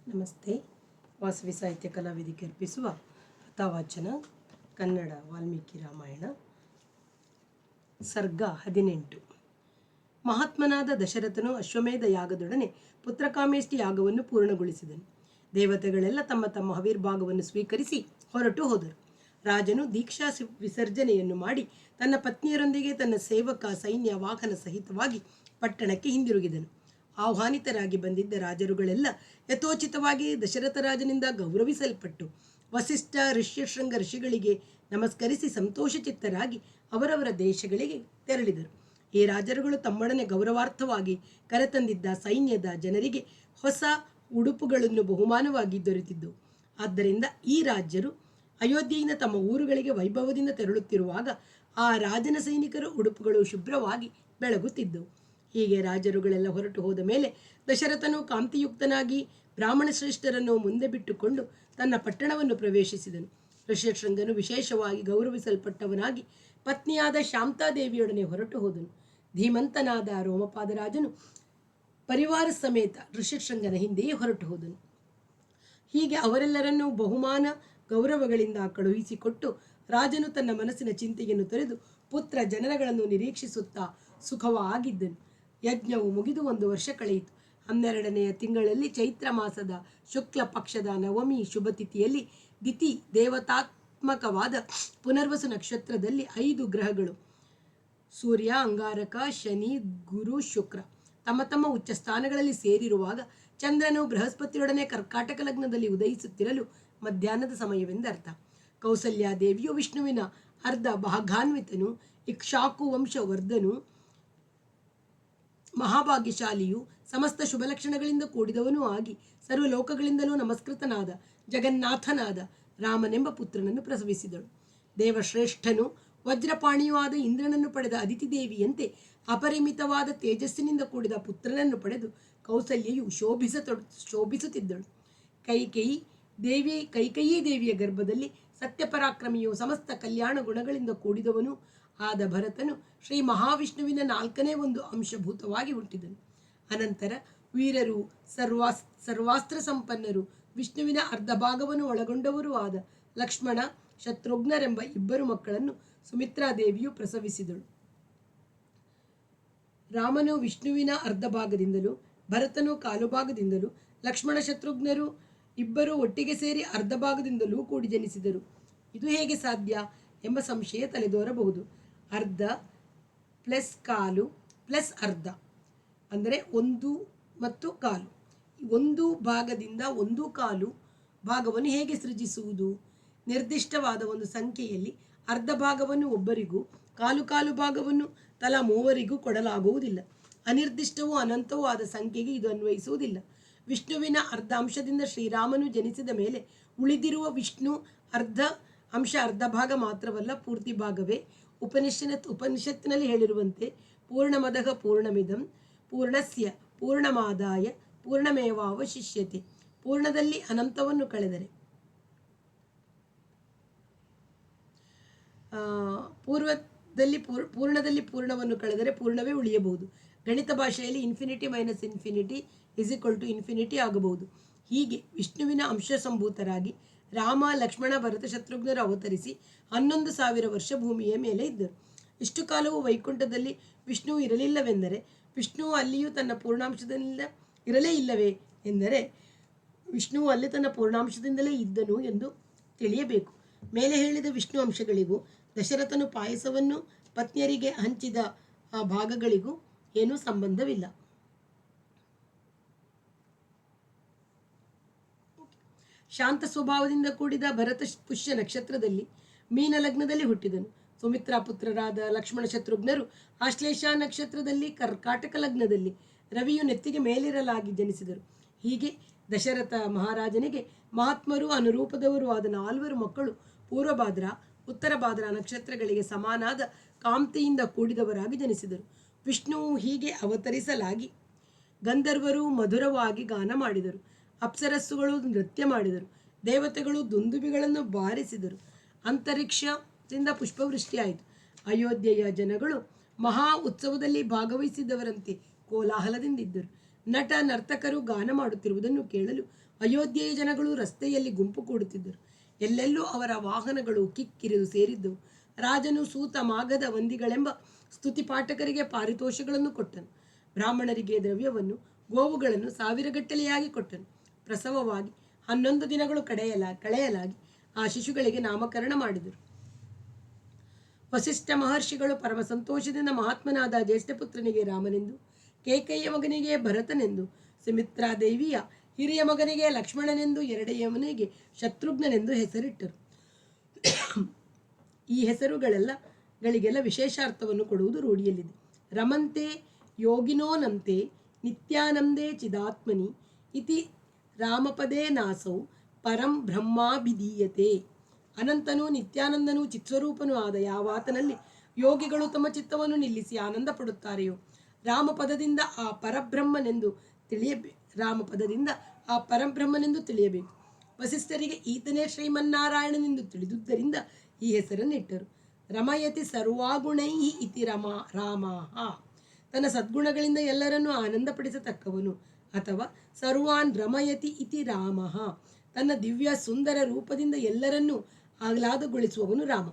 ನಮಸ್ತೆ. ವಾಸವಿ ಸಾಹಿತ್ಯ ಕಲಾವೇದಿಕೆ ಅರ್ಪಿಸುವ ಕಥಾವಾಚನ ಕನ್ನಡ ವಾಲ್ಮೀಕಿ ರಾಮಾಯಣ ಸರ್ಗ 18. ಮಹಾತ್ಮನಾದ ದಶರಥನು ಅಶ್ವಮೇಧ ಯಾಗದೊಡನೆ ಪುತ್ರಕಾಮೇಷ್ಟಿ ಯಾಗವನ್ನು ಪೂರ್ಣಗೊಳಿಸಿದನು. ದೇವತೆಗಳೆಲ್ಲ ತಮ್ಮ ತಮ್ಮ ಹವಿರ್ಭಾಗವನ್ನು ಸ್ವೀಕರಿಸಿ ಹೊರಟು ಹೋದರು. ರಾಜನು ದೀಕ್ಷಾ ವಿಸರ್ಜನೆಯನ್ನು ಮಾಡಿ ತನ್ನ ಪತ್ನಿಯರೊಂದಿಗೆ ತನ್ನ ಸೇವಕ ಸೈನ್ಯ ವಾಹನ ಸಹಿತವಾಗಿ ಪಟ್ಟಣಕ್ಕೆ ಹಿಂದಿರುಗಿದನು. ಆಹ್ವಾನಿತರಾಗಿ ಬಂದಿದ್ದ ರಾಜರುಗಳೆಲ್ಲ ಯಥೋಚಿತವಾಗಿ ದಶರಥ ರಾಜನಿಂದ ಗೌರವಿಸಲ್ಪಟ್ಟು ವಸಿಷ್ಠ ಋಷ್ಯಶೃಂಗ ಋಷಿಗಳಿಗೆ ನಮಸ್ಕರಿಸಿ ಸಂತೋಷಚಿತ್ತರಾಗಿ ಅವರವರ ದೇಶಗಳಿಗೆ ತೆರಳಿದರು. ಈ ರಾಜರುಗಳು ತಮ್ಮೊಡನೆ ಗೌರವಾರ್ಥವಾಗಿ ಕರೆತಂದಿದ್ದ ಸೈನ್ಯದ ಜನರಿಗೆ ಹೊಸ ಉಡುಪುಗಳನ್ನು ಬಹುಮಾನವಾಗಿ ದೊರೆತಿದ್ದವು. ಆದ್ದರಿಂದ ಈ ರಾಜ್ಯರು ಅಯೋಧ್ಯೆಯಿಂದ ತಮ್ಮ ಊರುಗಳಿಗೆ ವೈಭವದಿಂದ ತೆರಳುತ್ತಿರುವಾಗ ಆ ರಾಜನ ಸೈನಿಕರ ಉಡುಪುಗಳು ಶುಭ್ರವಾಗಿ ಬೆಳಗುತ್ತಿದ್ದವು. ಹೀಗೆ ರಾಜರುಗಳೆಲ್ಲ ಹೊರಟು ಹೋದ ಮೇಲೆ ದಶರಥನು ಕಾಂತಿಯುಕ್ತನಾಗಿ ಬ್ರಾಹ್ಮಣ ಶ್ರೇಷ್ಠರನ್ನು ಮುಂದೆ ಬಿಟ್ಟುಕೊಂಡು ತನ್ನ ಪಟ್ಟಣವನ್ನು ಪ್ರವೇಶಿಸಿದನು. ಋಷ್ಯಶೃಂಗನು ವಿಶೇಷವಾಗಿ ಗೌರವಿಸಲ್ಪಟ್ಟವನಾಗಿ ಪತ್ನಿಯಾದ ಶಾಂತಾದೇವಿಯೊಡನೆ ಹೊರಟು ಹೋದನು. ಧೀಮಂತನಾದ ರೋಮಪಾದರಾಜನು ಪರಿವಾರ ಸಮೇತ ಋಷ್ಯಶೃಂಗನ ಹಿಂದೆಯೇ ಹೊರಟು ಹೋದನು. ಹೀಗೆ ಅವರೆಲ್ಲರನ್ನೂ ಬಹುಮಾನ ಗೌರವಗಳಿಂದ ಕಳುಹಿಸಿಕೊಟ್ಟು ರಾಜನು ತನ್ನ ಮನಸ್ಸಿನ ಚಿಂತೆಯನ್ನು ತೊರೆದು ಪುತ್ರ ಜನನಗಳನ್ನು ನಿರೀಕ್ಷಿಸುತ್ತಾ ಸುಖವಾಗಿದ್ದನು. ಯಜ್ಞವು ಮುಗಿದು 1 ವರ್ಷ ಕಳೆಯಿತು. 12ನೆಯ ತಿಂಗಳಲ್ಲಿ ಚೈತ್ರ ಮಾಸದ ಶುಕ್ಲ ಪಕ್ಷದ ನವಮಿ ಶುಭ ತಿಥಿಯಲ್ಲಿ ದಿತಿ ದೇವತಾತ್ಮಕವಾದ ಪುನರ್ವಸು ನಕ್ಷತ್ರದಲ್ಲಿ 5 ಗ್ರಹಗಳು ಸೂರ್ಯ, ಅಂಗಾರಕ, ಶನಿ, ಗುರು, ಶುಕ್ರ ತಮ್ಮ ತಮ್ಮ ಉಚ್ಚ ಸ್ಥಾನಗಳಲ್ಲಿ ಸೇರಿರುವಾಗ ಚಂದ್ರನು ಬೃಹಸ್ಪತಿಯೊಡನೆ ಕರ್ಕಾಟಕ ಲಗ್ನದಲ್ಲಿ ಉದಯಿಸುತ್ತಿರಲು ಮಧ್ಯಾಹ್ನದ ಸಮಯವೆಂದರ್ಥ. ಕೌಸಲ್ಯಾದೇವಿಯು ವಿಷ್ಣುವಿನ ಅರ್ಧ ಭಾಗಾನ್ವಿತನು, ಇಕ್ಷಾಕು ವಂಶವರ್ಧನು, ಮಹಾಭಾಗ್ಯಶಾಲಿಯು, ಸಮಸ್ತ ಶುಭಲಕ್ಷಣಗಳಿಂದ ಕೂಡಿದವನೂ ಆಗಿ ಸರ್ವಲೋಕಗಳಿಂದಲೂ ನಮಸ್ಕೃತನಾದ ಜಗನ್ನಾಥನಾದ ರಾಮನೆಂಬ ಪುತ್ರನನ್ನು ಪ್ರಸವಿಸಿದಳು. ದೇವಶ್ರೇಷ್ಠನು ವಜ್ರಪಾಣಿಯೂ ಆದ ಇಂದ್ರನನ್ನು ಪಡೆದ ಅದಿತಿ ದೇವಿಯಂತೆ ಅಪರಿಮಿತವಾದ ತೇಜಸ್ಸಿನಿಂದ ಕೂಡಿದ ಪುತ್ರನನ್ನು ಪಡೆದು ಕೌಸಲ್ಯೆಯು ಶೋಭಿಸುತ್ತಿದ್ದಳು. ಕೈಕೇಯಿ ದೇವಿಯ ಗರ್ಭದಲ್ಲಿ ಸತ್ಯಪರಾಕ್ರಮಿಯು ಸಮಸ್ತ ಕಲ್ಯಾಣ ಗುಣಗಳಿಂದ ಕೂಡಿದವನು ಆದ ಭರತನು ಶ್ರೀ ಮಹಾವಿಷ್ಣುವಿನ 4ನೇ ಒಂದು ಅಂಶಭೂತವಾಗಿ ಹುಟ್ಟಿದನು. ಅನಂತರ ವೀರರು, ಸರ್ವಾಸ್ತ್ರ ಸಂಪನ್ನರು, ವಿಷ್ಣುವಿನ ಅರ್ಧ ಭಾಗವನ್ನು ಒಳಗೊಂಡವರೂ ಆದ ಲಕ್ಷ್ಮಣ, ಶತ್ರುಘ್ನರೆಂಬ 2 ಮಕ್ಕಳನ್ನು ಸುಮಿತ್ರಾದೇವಿಯು ಪ್ರಸವಿಸಿದಳು. ರಾಮನು ವಿಷ್ಣುವಿನ ಅರ್ಧ ಭಾಗದಿಂದಲೂ, ಭರತನು ಕಾಲು ಭಾಗದಿಂದಲೂ, ಲಕ್ಷ್ಮಣ ಶತ್ರುಘ್ನರು 2 ಒಟ್ಟಿಗೆ ಸೇರಿ ಅರ್ಧ ಭಾಗದಿಂದಲೂ ಕೂಡಿ ಜನಿಸಿದರು. ಇದು ಹೇಗೆ ಸಾಧ್ಯ ಎಂಬ ಸಂಶಯ ತಲೆದೋರಬಹುದು. ಅರ್ಧ ಪ್ಲಸ್ ಕಾಲು ಪ್ಲಸ್ ಅರ್ಧ ಅಂದರೆ 1 ಮತ್ತು ಕಾಲು. 1 ಭಾಗದಿಂದ 1/4 ಭಾಗವನ್ನು ಹೇಗೆ ಸೃಜಿಸುವುದು? ನಿರ್ದಿಷ್ಟವಾದ ಒಂದು ಸಂಖ್ಯೆಯಲ್ಲಿ ಅರ್ಧ ಭಾಗವನ್ನು ಒಬ್ಬರಿಗೂ, ಕಾಲು ಭಾಗವನ್ನು ತಲಾ 3 ಕೊಡಲಾಗುವುದಿಲ್ಲ. ಅನಿರ್ದಿಷ್ಟವೂ ಅನಂತವೂ ಆದ ಸಂಖ್ಯೆಗೆ ಇದು ಅನ್ವಯಿಸುವುದಿಲ್ಲ. ವಿಷ್ಣುವಿನ ಅರ್ಧ ಅಂಶದಿಂದ ಶ್ರೀರಾಮನು ಜನಿಸಿದ ಮೇಲೆ ಉಳಿದಿರುವ ವಿಷ್ಣು ಅರ್ಧ ಅಂಶ ಅರ್ಧ ಭಾಗ ಮಾತ್ರವಲ್ಲ, ಪೂರ್ತಿ ಭಾಗವೇ. ಉಪನಿಷತ್ತಿನಲ್ಲಿ ಹೇಳಿರುವಂತೆ ಪೂರ್ಣಮದಃ ಪೂರ್ಣಮಿದಂ ಪೂರ್ಣಸ್ಯ ಪೂರ್ಣಮಾದಾಯ ಪೂರ್ಣಮೇವಾವಶಿಷ್ಯತೆ. ಪೂರ್ಣದಲ್ಲಿ ಅನಂತವನ್ನು ಕಳೆದರೆ ಪೂರ್ಣದಲ್ಲಿ ಪೂರ್ಣವನ್ನು ಕಳೆದರೆ ಪೂರ್ಣವೇ ಉಳಿಯಬಹುದು. ಗಣಿತ ಭಾಷೆಯಲ್ಲಿ ಇನ್ಫಿನಿಟಿ ಮೈನಸ್ ಇನ್ಫಿನಿಟಿ ಇನ್ಫಿನಿಟಿ ಆಗಬಹುದು. ಹೀಗೆ ವಿಷ್ಣುವಿನ ಅಂಶ ಸಂಭೂತರಾಗಿ ರಾಮ, ಲಕ್ಷ್ಮಣ, ಭರತ, ಶತ್ರುಘ್ನರು ಅವತರಿಸಿ 11,000 ವರ್ಷ ಭೂಮಿಯ ಮೇಲೆ ಇದ್ದರು. ಇಷ್ಟು ಕಾಲವು ವೈಕುಂಠದಲ್ಲಿ ವಿಷ್ಣು ಇರಲಿಲ್ಲವೆಂದರೆ ವಿಷ್ಣುವು ಅಲ್ಲಿಯೂ ತನ್ನ ಪೂರ್ಣಾಂಶದಿಂದ ಇರಲೇ ಇಲ್ಲವೇ ಎಂದರೆ ವಿಷ್ಣುವು ಅಲ್ಲಿ ತನ್ನ ಪೂರ್ಣಾಂಶದಿಂದಲೇ ಇದ್ದನು ಎಂದು ತಿಳಿಯಬೇಕು. ಮೇಲೆ ಹೇಳಿದ ವಿಷ್ಣು ಅಂಶಗಳಿಗೂ ದಶರಥನು ಪಾಯಸವನ್ನು ಪತ್ನಿಯರಿಗೆ ಹಂಚಿದ ಆ ಭಾಗಗಳಿಗೂ ಏನೂ ಸಂಬಂಧವಿಲ್ಲ. ಶಾಂತ ಸ್ವಭಾವದಿಂದ ಕೂಡಿದ ಭರತ ಪುಷ್ಯ ನಕ್ಷತ್ರದಲ್ಲಿ ಮೀನ ಲಗ್ನದಲ್ಲಿ ಹುಟ್ಟಿದನು. ಸುಮಿತ್ರಾ ಪುತ್ರರಾದ ಲಕ್ಷ್ಮಣ ಶತ್ರುಘ್ನರು ಆಶ್ಲೇಷ ನಕ್ಷತ್ರದಲ್ಲಿ ಕರ್ಕಾಟಕ ಲಗ್ನದಲ್ಲಿ ರವಿಯು ನೆತ್ತಿಗೆ ಮೇಲಿರಲಾಗಿ ಜನಿಸಿದರು. ಹೀಗೆ ದಶರಥ ಮಹಾರಾಜನಿಗೆ ಮಹಾತ್ಮರು ಅನುರೂಪದವರು ಆದ 4 ಮಕ್ಕಳು ಪೂರ್ವಭಾದ್ರ, ಉತ್ತರ ಭಾದ್ರ ನಕ್ಷತ್ರಗಳಿಗೆ ಸಮಾನಾದ ಕಾಂತಿಯಿಂದ ಕೂಡಿದವರಾಗಿ ಜನಿಸಿದರು. ವಿಷ್ಣುವು ಹೀಗೆ ಅವತರಿಸಲಾಗಿ ಗಂಧರ್ವರು ಮಧುರವಾಗಿ ಗಾನ ಮಾಡಿದರು. ಅಪ್ಸರಸ್ಸುಗಳು ನೃತ್ಯ ಮಾಡಿದರು. ದೇವತೆಗಳು ದುಂದುಬಿಗಳನ್ನು ಬಾರಿಸಿದರು. ಅಂತರಿಕ್ಷದಿಂದ ಪುಷ್ಪವೃಷ್ಟಿಯಾಯಿತು. ಅಯೋಧ್ಯೆಯ ಜನಗಳು ಮಹಾ ಉತ್ಸವದಲ್ಲಿ ಭಾಗವಹಿಸಿದವರಂತೆ ಕೋಲಾಹಲದಿಂದಿದ್ದರು. ನಟ ನರ್ತಕರು ಗಾನ ಮಾಡುತ್ತಿರುವುದನ್ನು ಕೇಳಲು ಅಯೋಧ್ಯೆಯ ಜನಗಳು ರಸ್ತೆಯಲ್ಲಿ ಗುಂಪು ಕೂಡುತ್ತಿದ್ದರು. ಎಲ್ಲೆಲ್ಲೂ ಅವರ ವಾಹನಗಳು ಕಿಕ್ಕಿರಿದು ಸೇರಿದ್ದವು. ರಾಜನು ಸೂತ ಮಾಗದ ವಂದಿಗಳೆಂಬ ಸ್ತುತಿಪಾಠಕರಿಗೆ ಪಾರಿತೋಷಗಳನ್ನು ಕೊಟ್ಟನು. ಬ್ರಾಹ್ಮಣರಿಗೆ ದ್ರವ್ಯವನ್ನು, ಗೋವುಗಳನ್ನು ಸಾವಿರಗಟ್ಟಲೆಯಾಗಿ ಕೊಟ್ಟನು. ಪ್ರಸವವಾಗಿ 11 ದಿನಗಳು ಕಳೆಯಲಾಗಿ ಆ ಶಿಶುಗಳಿಗೆ ನಾಮಕರಣ ಮಾಡಿದರು. ವಸಿಷ್ಠ ಮಹರ್ಷಿಗಳು ಪರಮ ಸಂತೋಷದಿಂದ ಮಹಾತ್ಮನಾದ ಜ್ಯೇಷ್ಠಪುತ್ರನಿಗೆ ರಾಮನೆಂದು, ಕೇಕಯ್ಯ ಮಗನಿಗೆ ಭರತನೆಂದು, ಸುಮಿತ್ರಾದೇವಿಯ ಹಿರಿಯ ಮಗನಿಗೆ ಲಕ್ಷ್ಮಣನೆಂದು, ಎರಡೆಯವನಿಗೆ ಶತ್ರುಘ್ನನೆಂದು ಹೆಸರಿಟ್ಟರು. ಈ ಹೆಸರುಗಳಿಗೆಲ್ಲ ವಿಶೇಷಾರ್ಥವನ್ನು ಕೊಡುವುದು ರೂಢಿಯಲ್ಲಿದೆ. ರಮಂತೆ ಯೋಗಿನೋನಂತೆ ನಿತ್ಯಾನಂದೇ ಚಿದಾತ್ಮನಿ ಇತಿ ರಾಮಪದೇ ನಾಸೌ ಪರಂ ಬ್ರಹ್ಮಾಭಿಧೀಯತೆ. ಅನಂತನೂ ನಿತ್ಯಾನಂದನೂ ಚಿತ್ಸ್ವರೂಪನೂ ಆದ ಯಾವಾತನಲ್ಲಿ ಯೋಗಿಗಳು ತಮ್ಮ ಚಿತ್ತವನ್ನು ನಿಲ್ಲಿಸಿ ಆನಂದ ಪಡುತ್ತಾರೆಯೋ ರಾಮಪದದಿಂದ ಆ ಪರಬ್ರಹ್ಮನೆಂದು ತಿಳಿಯಬೇಕು. ವಸಿಷ್ಠರಿಗೆ ಈತನೇ ಶ್ರೀಮನ್ನಾರಾಯಣನೆಂದು ತಿಳಿದುದರಿಂದ ಈ ಹೆಸರನ್ನಿಟ್ಟರು. ರಮಯತಿ ಸರ್ವಾಗುಣೈ ಇತಿ ರಾಮಃ. ತನ್ನ ಸದ್ಗುಣಗಳಿಂದ ಎಲ್ಲರನ್ನೂ ಆನಂದಪಡಿಸತಕ್ಕವನು. ಅಥವಾ ಸರ್ವಾನ್ ರಮಯತಿ ಇತಿ ರಾಮಃ. ತನ್ನ ದಿವ್ಯ ಸುಂದರ ರೂಪದಿಂದ ಎಲ್ಲರನ್ನೂ ಆಹ್ಲಾದಗೊಳಿಸುವವನು ರಾಮ.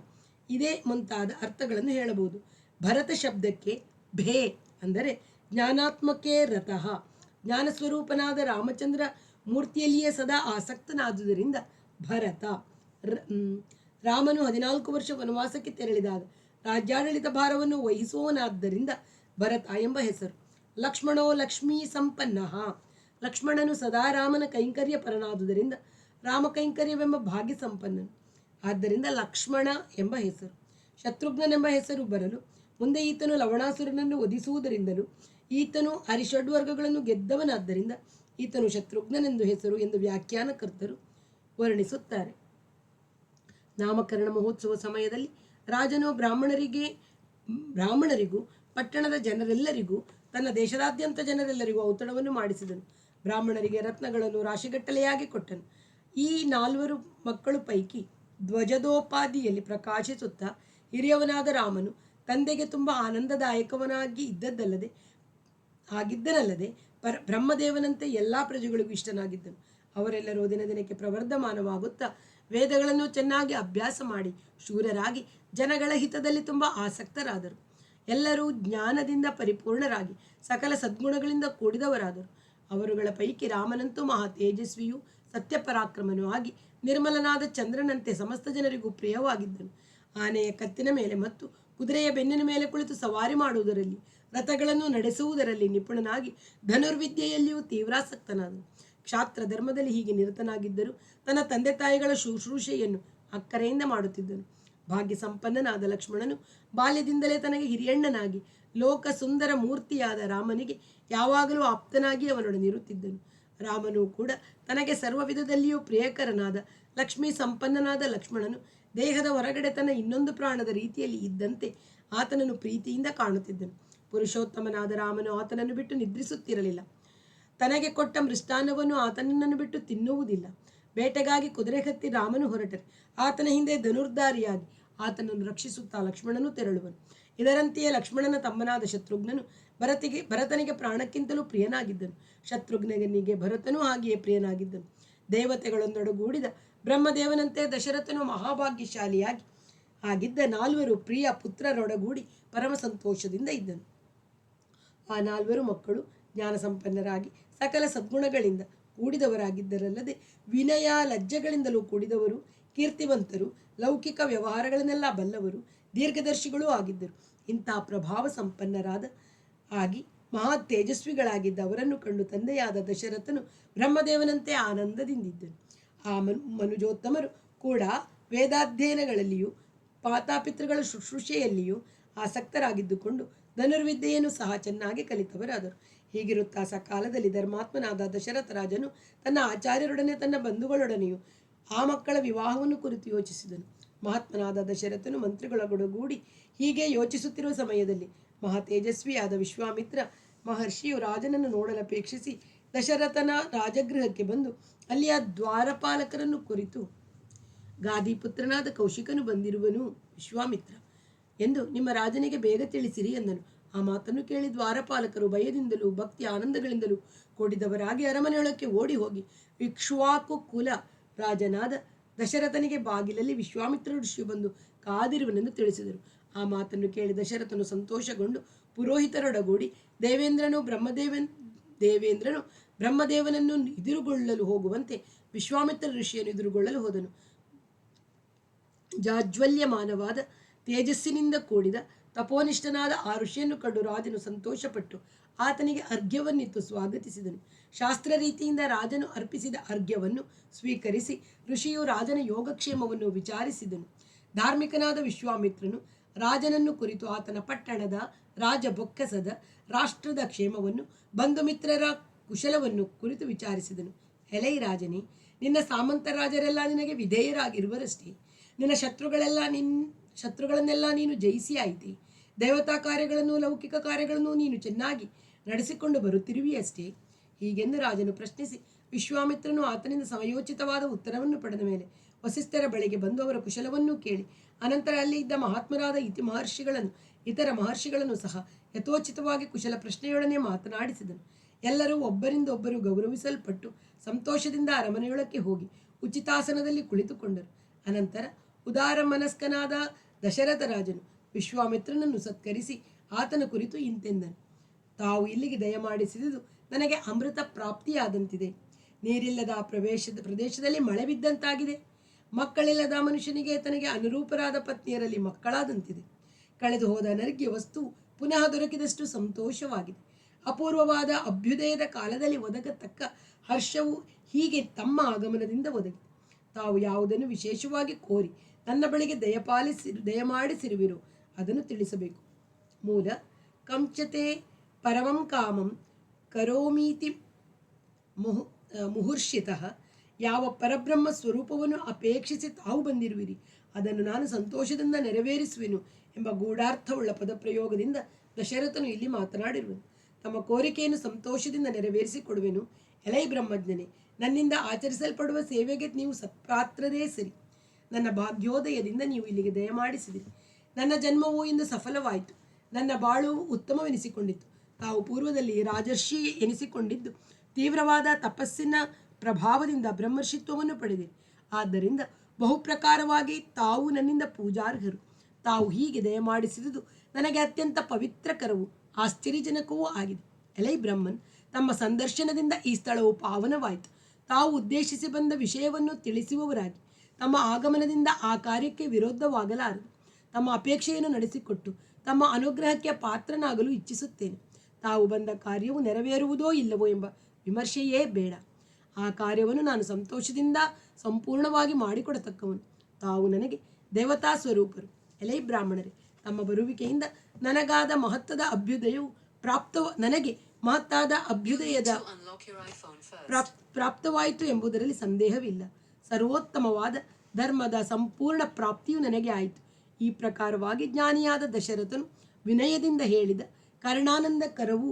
ಇದೇ ಮುಂತಾದ ಅರ್ಥಗಳನ್ನು ಹೇಳಬಹುದು. ಭರತ ಶಬ್ದಕ್ಕೆ ಭೇ ಅಂದರೆ ಜ್ಞಾನಾತ್ಮಕೇ ರಥಃ. ಜ್ಞಾನಸ್ವರೂಪನಾದ ರಾಮಚಂದ್ರ ಮೂರ್ತಿಯಲ್ಲಿಯೇ ಸದಾ ಆಸಕ್ತನಾದುದರಿಂದ ಭರತ. ರಾಮನು 14 ವರ್ಷ ವನವಾಸಕ್ಕೆ ತೆರಳಿದಾಗ ರಾಜ್ಯಾಡಳಿತ ಭಾರವನ್ನು ವಹಿಸುವವನಾದ್ದರಿಂದ ಭರತ ಎಂಬ ಹೆಸರು. ಲಕ್ಷ್ಮಣೋ ಲಕ್ಷ್ಮೀ ಸಂಪನ್ನ. ಲಕ್ಷ್ಮಣನು ಸದಾ ರಾಮನ ಕೈಂಕರ್ಯ ಪರನಾದುದರಿಂದ ರಾಮಕೈಂಕರ್ಯವೆಂಬ ಭಾಗ್ಯ ಸಂಪನ್ನನು. ಆದ್ದರಿಂದ ಲಕ್ಷ್ಮಣ ಎಂಬ ಹೆಸರು. ಶತ್ರುಘ್ನನೆಂಬ ಹೆಸರು ಬರಲು ಮುಂದೆ ಈತನು ಲವಣಾಸುರನನ್ನು ವಧಿಸುವುದರಿಂದಲೂ ಈತನು ಅರಿಷಡ್ವರ್ಗಗಳನ್ನು ಗೆದ್ದವನಾದ್ದರಿಂದ ಈತನು ಶತ್ರುಘ್ನನೆಂದು ಹೆಸರು ಎಂದು ವ್ಯಾಖ್ಯಾನಕರ್ತರು ವರ್ಣಿಸುತ್ತಾರೆ. ನಾಮಕರಣ ಮಹೋತ್ಸವ ಸಮಯದಲ್ಲಿ ರಾಜನು ಬ್ರಾಹ್ಮಣರಿಗೂ ಪಟ್ಟಣದ ಜನರೆಲ್ಲರಿಗೂ ತನ್ನ ದೇಶದಾದ್ಯಂತ ಜನರೆಲ್ಲರಿಗೂ ಔತಣವನ್ನು ಮಾಡಿಸಿದನು. ಬ್ರಾಹ್ಮಣರಿಗೆ ರತ್ನಗಳನ್ನು ರಾಶಿಗಟ್ಟಲೆಯಾಗಿ ಕೊಟ್ಟನು. ಈ 4 ಮಕ್ಕಳು ಪೈಕಿ ಧ್ವಜದೋಪಾದಿಯಲ್ಲಿ ಪ್ರಕಾಶಿಸುತ್ತಾ ಹಿರಿಯವನಾದ ರಾಮನು ತಂದೆಗೆ ತುಂಬ ಆನಂದದಾಯಕವನಾಗಿ ಆಗಿದ್ದನಲ್ಲದೆ ಬ್ರಹ್ಮದೇವನಂತೆ ಎಲ್ಲ ಪ್ರಜೆಗಳಿಗೂ ಇಷ್ಟನಾಗಿದ್ದನು. ಅವರೆಲ್ಲರೂ ದಿನದಿನಕ್ಕೆ ಪ್ರವರ್ಧಮಾನವಾಗುತ್ತಾ ವೇದಗಳನ್ನು ಚೆನ್ನಾಗಿ ಅಭ್ಯಾಸ ಮಾಡಿ ಶೂರರಾಗಿ ಜನಗಳ ಹಿತದಲ್ಲಿ ತುಂಬ ಆಸಕ್ತರಾದರು. ಎಲ್ಲರೂ ಜ್ಞಾನದಿಂದ ಪರಿಪೂರ್ಣರಾಗಿ ಸಕಲ ಸದ್ಗುಣಗಳಿಂದ ಕೂಡಿದವರಾದರು. ಅವರುಗಳ ಪೈಕಿ ರಾಮನಂತೂ ಮಹಾ ತೇಜಸ್ವಿಯೂ ಸತ್ಯಪರಾಕ್ರಮನೂ ಆಗಿ ನಿರ್ಮಲನಾದ ಚಂದ್ರನಂತೆ ಸಮಸ್ತ ಜನರಿಗೂ ಪ್ರಿಯವಾಗಿದ್ದನು. ಆನೆಯ ಕತ್ತಿನ ಮೇಲೆ ಮತ್ತು ಕುದುರೆಯ ಬೆನ್ನಿನ ಮೇಲೆ ಕುಳಿತು ಸವಾರಿ ಮಾಡುವುದರಲ್ಲಿ, ರಥಗಳನ್ನು ನಡೆಸುವುದರಲ್ಲಿ ನಿಪುಣನಾಗಿ ಧನುರ್ವಿದ್ಯೆಯಲ್ಲಿಯೂ ತೀವ್ರಾಸಕ್ತನಾದನು. ಕ್ಷಾತ್ರ ಧರ್ಮದಲ್ಲಿ ಹೀಗೆ ನಿರತನಾಗಿದ್ದರೂ ತನ್ನ ತಂದೆ ತಾಯಿಗಳ ಶುಶ್ರೂಷೆಯನ್ನು ಅಕ್ಕರೆಯಿಂದ ಮಾಡುತ್ತಿದ್ದನು. ಭಾಗ್ಯ ಸಂಪನ್ನನಾದ ಲಕ್ಷ್ಮಣನು ಬಾಲ್ಯದಿಂದಲೇ ತನಗೆ ಹಿರಿಯಣ್ಣನಾಗಿ ಲೋಕ ಸುಂದರ ಮೂರ್ತಿಯಾದ ರಾಮನಿಗೆ ಯಾವಾಗಲೂ ಆಪ್ತನಾಗಿ ಅವನೊಡನಿರುತ್ತಿದ್ದನು. ರಾಮನು ಕೂಡ ತನಗೆ ಸರ್ವ ವಿಧದಲ್ಲಿಯೂ ಪ್ರಿಯಕರನಾದ ಲಕ್ಷ್ಮೀ ಸಂಪನ್ನನಾದ ಲಕ್ಷ್ಮಣನು ದೇಹದ ಹೊರಗಡೆ ತನ್ನ ಇನ್ನೊಂದು ಪ್ರಾಣದ ರೀತಿಯಲ್ಲಿ ಇದ್ದಂತೆ ಆತನನ್ನು ಪ್ರೀತಿಯಿಂದ ಕಾಣುತ್ತಿದ್ದನು. ಪುರುಷೋತ್ತಮನಾದ ರಾಮನು ಆತನನ್ನು ಬಿಟ್ಟು ನಿದ್ರಿಸುತ್ತಿರಲಿಲ್ಲ. ತನಗೆ ಕೊಟ್ಟ ಮೃಷ್ಟಾನ್ನವನ್ನು ಆತನನ್ನು ಬಿಟ್ಟು ತಿನ್ನುವುದಿಲ್ಲ. ಬೇಟೆಗಾಗಿ ಕುದುರೆ ಹತ್ತಿ ರಾಮನು ಹೊರಟರೆ ಆತನ ಹಿಂದೆ ಧನುರ್ಧಾರಿಯಾಗಿ ಆತನನ್ನು ರಕ್ಷಿಸುತ್ತಾ ಲಕ್ಷ್ಮಣನು ತೆರಳುವನು. ಇದರಂತೆಯೇ ಲಕ್ಷ್ಮಣನ ತಮ್ಮನಾದ ಶತ್ರುಘ್ನನು ಭರತನಿಗೆ ಪ್ರಾಣಕ್ಕಿಂತಲೂ ಪ್ರಿಯನಾಗಿದ್ದನು. ಶತ್ರುಘ್ನನಿಗೆ ಭರತನೂ ಹಾಗೆಯೇ ಪ್ರಿಯನಾಗಿದ್ದನು. ದೇವತೆಗಳೊಂದೊಡಗೂಡಿದ ಬ್ರಹ್ಮದೇವನಂತೆ ದಶರಥನು ಮಹಾಭಾಗ್ಯಶಾಲಿಯಾಗಿ ಆಗಿದ್ದ 4 ಪ್ರಿಯ ಪುತ್ರರೊಡಗೂಡಿ ಪರಮ ಸಂತೋಷದಿಂದ ಇದ್ದನು. ಆ 4 ಮಕ್ಕಳು ಜ್ಞಾನ ಸಂಪನ್ನರಾಗಿ ಸಕಲ ಸದ್ಗುಣಗಳಿಂದ ಕೂಡಿದವರಾಗಿದ್ದರಲ್ಲದೆ ವಿನಯ ಲಜ್ಜೆಗಳಿಂದಲೂ ಕೂಡಿದವರು, ಕೀರ್ತಿವಂತರು, ಲೌಕಿಕ ವ್ಯವಹಾರಗಳನ್ನೆಲ್ಲ ಬಲ್ಲವರು, ದೀರ್ಘದರ್ಶಿಗಳೂ ಆಗಿದ್ದರು. ಇಂಥ ಪ್ರಭಾವ ಸಂಪನ್ನರಾದ ಆಗಿ ಮಹಾ ತೇಜಸ್ವಿಗಳಾಗಿದ್ದ ಅವರನ್ನು ಕಂಡು ತಂದೆಯಾದ ದಶರಥನು ಬ್ರಹ್ಮದೇವನಂತೆ ಆನಂದದಿಂದಿದ್ದನು. ಆ ಮನುಜೋತ್ತಮರು ಕೂಡ ವೇದಾಧ್ಯಯನಗಳಲ್ಲಿಯೂ ಮಾತಾಪಿತೃಗಳ ಶುಶ್ರೂಷೆಯಲ್ಲಿಯೂ ಆಸಕ್ತರಾಗಿದ್ದುಕೊಂಡು ಧನುರ್ವಿದ್ಯೆಯನ್ನು ಸಹ ಚೆನ್ನಾಗಿ ಕಲಿತವರಾದರು. ಹೀಗಿರುತ್ತಾ ಸಕಾಲದಲ್ಲಿ ಧರ್ಮಾತ್ಮನಾದ ದಶರಥ ರಾಜನು ತನ್ನ ಆಚಾರ್ಯರೊಡನೆ ತನ್ನ ಬಂಧುಗಳೊಡನೆಯೂ ಆ ಮಕ್ಕಳ ವಿವಾಹವನ್ನು ಕುರಿತು ಯೋಚಿಸಿದನು. ಮಹಾತ್ಮನಾದ ದಶರಥನು ಮಂತ್ರಿಗಳೊಡಗೂಡಿ ಹೀಗೆ ಯೋಚಿಸುತ್ತಿರುವ ಸಮಯದಲ್ಲಿ ಮಹಾ ತೇಜಸ್ವಿಯಾದ ವಿಶ್ವಾಮಿತ್ರ ಮಹರ್ಷಿಯು ರಾಜನನ್ನು ನೋಡಲಪೇಕ್ಷಿಸಿ ದಶರಥನ ರಾಜಗೃಹಕ್ಕೆ ಬಂದು ಅಲ್ಲಿಯ ದ್ವಾರಪಾಲಕರನ್ನು ಕುರಿತು, ಗಾದಿಪುತ್ರನಾದ ಕೌಶಿಕನು ಬಂದಿರುವನು ವಿಶ್ವಾಮಿತ್ರ ಎಂದು ನಿಮ್ಮ ರಾಜನಿಗೆ ಬೇಗ ತಿಳಿಸಿರಿ ಎಂದನು. ಆ ಮಾತನ್ನು ಕೇಳಿ ದ್ವಾರಪಾಲಕರು ಭಯದಿಂದಲೂ ಭಕ್ತಿ ಆನಂದಗಳಿಂದಲೂ ಕೂಡಿದವರಾಗಿ ಅರಮನೆಯೊಳಕ್ಕೆ ಓಡಿ ಹೋಗಿ ಇಕ್ಷ್ವಾಕು ಕುಲ ರಾಜನಾದ ದಶರಥನಿಗೆ ಬಾಗಿಲಲ್ಲಿ ವಿಶ್ವಾಮಿತ್ರ ಋಷಿಯು ಬಂದು ಕಾದಿರುವನೆಂದು ತಿಳಿಸಿದರು. ಆ ಮಾತನ್ನು ಕೇಳಿ ದಶರಥನು ಸಂತೋಷಗೊಂಡು ಪುರೋಹಿತರೊಡಗೂಡಿ ದೇವೇಂದ್ರನು ಬ್ರಹ್ಮದೇವನನ್ನು ಎದುರುಗೊಳ್ಳಲು ಹೋಗುವಂತೆ ವಿಶ್ವಾಮಿತ್ರ ಋಷಿಯನ್ನು ಎದುರುಗೊಳ್ಳಲು ಹೋದನು. ಜಾಜ್ವಲ್ಯಮಾನವಾದ ತೇಜಸ್ಸಿನಿಂದ ಕೂಡಿದ ತಪೋನಿಷ್ಠನಾದ ಆ ಋಷಿಯನ್ನು ಕಂಡು ರಾಜನು ಸಂತೋಷಪಟ್ಟು ಆತನಿಗೆ ಅರ್ಘ್ಯವನ್ನಿತ್ತು ಸ್ವಾಗತಿಸಿದನು. ಶಾಸ್ತ್ರ ರೀತಿಯಿಂದ ರಾಜನು ಅರ್ಪಿಸಿದ ಅರ್ಘ್ಯವನ್ನು ಸ್ವೀಕರಿಸಿ ಋಷಿಯು ರಾಜನ ಯೋಗಕ್ಷೇಮವನ್ನು ವಿಚಾರಿಸಿದನು. ಧಾರ್ಮಿಕನಾದ ವಿಶ್ವಾಮಿತ್ರನು ರಾಜನನ್ನು ಕುರಿತು ಆತನ ಪಟ್ಟಣದ ರಾಜ ಬೊಕ್ಕಸದ ರಾಷ್ಟ್ರದ ಕ್ಷೇಮವನ್ನು ಬಂಧು ಮಿತ್ರರ ಕುಶಲವನ್ನು ಕುರಿತು ವಿಚಾರಿಸಿದನು. ಎಲೈ ರಾಜನೇ, ನಿನ್ನ ಸಾಮಂತ ರಾಜರೆಲ್ಲ ನಿನಗೆ ವಿಧೇಯರಾಗಿರುವರಷ್ಟೇ. ನಿನ್ನ ಶತ್ರುಗಳನ್ನೆಲ್ಲ ನೀನು ಜಯಿಸಿ ಆಯಿತೆ. ದೇವತಾ ಕಾರ್ಯಗಳನ್ನು ಲೌಕಿಕ ಕಾರ್ಯಗಳನ್ನು ನೀನು ಚೆನ್ನಾಗಿ ನಡೆಸಿಕೊಂಡು ಬರುತ್ತಿರುವಿಯಷ್ಟೇ. ಹೀಗೆಂದು ರಾಜನು ಪ್ರಶ್ನಿಸಿ ವಿಶ್ವಾಮಿತ್ರನು ಆತನಿಂದ ಸಮಯೋಚಿತವಾದ ಉತ್ತರವನ್ನು ಪಡೆದ ಮೇಲೆ ವಸಿಷ್ಠರ ಬಳಿಗೆ ಬಂದು ಅವರ ಕುಶಲವನ್ನು ಕೇಳಿ ಅನಂತರ ಅಲ್ಲಿ ಇದ್ದ ಮಹಾತ್ಮರಾದ ಇತರ ಮಹರ್ಷಿಗಳನ್ನು ಸಹ ಯಥೋಚಿತವಾಗಿ ಕುಶಲ ಪ್ರಶ್ನೆಯೊಡನೆ ಮಾತನಾಡಿಸಿದನು. ಎಲ್ಲರೂ ಒಬ್ಬರಿಂದ ಒಬ್ಬರು ಗೌರವಿಸಲ್ಪಟ್ಟು ಸಂತೋಷದಿಂದ ಅರಮನೆಯೊಳಕ್ಕೆ ಹೋಗಿ ಉಚಿತಾಸನದಲ್ಲಿ ಕುಳಿತುಕೊಂಡರು. ಅನಂತರ ಉದಾರ ಮನಸ್ಕನಾದ ದಶರಥ ರಾಜನು ವಿಶ್ವಾಮಿತ್ರನನ್ನು ಸತ್ಕರಿಸಿ ಆತನ ಕುರಿತು ಇಂತೆಂದನು. ತಾವು ಇಲ್ಲಿಗೆ ದಯಮಾಡಿಸಿದುದು ನನಗೆ ಅಮೃತ ಪ್ರಾಪ್ತಿಯಾದಂತಿದೆ. ನೀರಿಲ್ಲದ ಪ್ರದೇಶದಲ್ಲಿ ಮಳೆ ಬಿದ್ದಂತಾಗಿದೆ. ಮಕ್ಕಳಿಲ್ಲದ ಮನುಷ್ಯನಿಗೆ ತನಗೆ ಅನುರೂಪರಾದ ಪತ್ನಿಯರಲ್ಲಿ ಮಕ್ಕಳಾದಂತಿದೆ. ಕಳೆದು ಹೋದ ಅನರ್ಘ್ಯ ವಸ್ತು ಪುನಃ ದೊರಕಿದಷ್ಟು ಸಂತೋಷವಾಗಿದೆ. ಅಪೂರ್ವವಾದ ಅಭ್ಯುದಯದ ಕಾಲದಲ್ಲಿ ಒದಗತಕ್ಕ ಹರ್ಷವು ಹೀಗೆ ತಮ್ಮ ಆಗಮನದಿಂದ ಒದಗಿದೆ. ತಾವು ಯಾವುದನ್ನು ವಿಶೇಷವಾಗಿ ಕೋರಿ ನನ್ನ ಬಳಿಗೆ ದಯಮಾಡಿಸಿರುವಿರೋ ಅದನ್ನು ತಿಳಿಸಬೇಕು. ಮೂಲ ಕಂಚತೆ ಪರಮಂ ಕಾಮಂ ಕರೋಮೀತಿ ಮುಹುರ್ಷಿತಃ. ಯಾವ ಪರಬ್ರಹ್ಮ ಸ್ವರೂಪವನ್ನು ಅಪೇಕ್ಷಿಸಿ ತಾವು ಬಂದಿರುವಿರಿ ಅದನ್ನು ನಾನು ಸಂತೋಷದಿಂದ ನೆರವೇರಿಸುವೆನು ಎಂಬ ಗೂಢಾರ್ಥವುಳ್ಳ ಪದಪ್ರಯೋಗದಿಂದ ದಶರಥನು ಇಲ್ಲಿ ಮಾತನಾಡಿರುವನು. ತಮ್ಮ ಕೋರಿಕೆಯನ್ನು ಸಂತೋಷದಿಂದ ನೆರವೇರಿಸಿಕೊಡುವೆನು. ಎಲೈ ಬ್ರಹ್ಮಜ್ಞನೇ, ನನ್ನಿಂದ ಆಚರಿಸಲ್ಪಡುವ ಸೇವೆಗೆ ನೀವು ಸತ್ಪಾತ್ರರೇ ಸರಿ. ನನ್ನ ಭಾಗ್ಯೋದಯದಿಂದ ನೀವು ಇಲ್ಲಿಗೆ ದಯಮಾಡಿಸಿದಿರಿ. ನನ್ನ ಜನ್ಮವು ಇಂದು ಸಫಲವಾಯಿತು. ನನ್ನ ಬಾಳು ಉತ್ತಮವೆನಿಸಿಕೊಂಡಿತು. ತಾವು ಪೂರ್ವದಲ್ಲಿ ರಾಜರ್ಷಿ ಎನಿಸಿಕೊಂಡಿದ್ದು ತೀವ್ರವಾದ ತಪಸ್ಸಿನ ಪ್ರಭಾವದಿಂದ ಬ್ರಹ್ಮರ್ಷಿತ್ವವನ್ನು ಪಡೆದಿರಿ. ಆದ್ದರಿಂದ ಬಹುಪ್ರಕಾರವಾಗಿ ತಾವು ನನ್ನಿಂದ ಪೂಜಾರ್ಹರು. ತಾವು ಹೀಗೆ ದಯಮಾಡಿಸಿದುದು ನನಗೆ ಅತ್ಯಂತ ಪವಿತ್ರಕರವೂ ಆಶ್ಚರ್ಯಜನಕವೂ ಆಗಿದೆ. ಎಲೈ ಬ್ರಹ್ಮನ್, ತಮ್ಮ ಸಂದರ್ಶನದಿಂದ ಈ ಸ್ಥಳವು ಪಾವನವಾಯಿತು. ತಾವು ಉದ್ದೇಶಿಸಿ ಬಂದ ವಿಷಯವನ್ನು ತಿಳಿಸುವವರಾಗಿ ತಮ್ಮ ಆಗಮನದಿಂದ ಆ ಕಾರ್ಯಕ್ಕೆ ವಿರೋಧವಾಗಲಾರದು. ತಮ್ಮ ಅಪೇಕ್ಷೆಯನ್ನು ನಡೆಸಿಕೊಟ್ಟು ತಮ್ಮ ಅನುಗ್ರಹಕ್ಕೆ ಪಾತ್ರನಾಗಲು ಇಚ್ಛಿಸುತ್ತೇನೆ. ತಾವು ಬಂದ ಕಾರ್ಯವು ನೆರವೇರುವುದೋ ಇಲ್ಲವೋ ಎಂಬ ವಿಮರ್ಶೆಯೇ ಬೇಡ. ಆ ಕಾರ್ಯವನ್ನು ನಾನು ಸಂತೋಷದಿಂದ ಸಂಪೂರ್ಣವಾಗಿ ಮಾಡಿಕೊಡತಕ್ಕವನು. ತಾವು ನನಗೆ ದೇವತಾ ಸ್ವರೂಪರು. ಎಲೈ ಬ್ರಾಹ್ಮಣರೇ, ತಮ್ಮ ಬರುವಿಕೆಯಿಂದ ನನಗೆ ಮಹತ್ತಾದ ಅಭ್ಯುದಯದ ಪ್ರಾಪ್ತವಾಯಿತು ಎಂಬುದರಲ್ಲಿ ಸಂದೇಹವಿಲ್ಲ. ಸರ್ವೋತ್ತಮವಾದ ಧರ್ಮದ ಸಂಪೂರ್ಣ ಪ್ರಾಪ್ತಿಯು ನನಗೆ ಆಯಿತು. ಈ ಪ್ರಕಾರವಾಗಿ ಜ್ಞಾನಿಯಾದ ದಶರಥನು ವಿನಯದಿಂದ ಹೇಳಿದ ಕರ್ಣಾನಂದಕರವೂ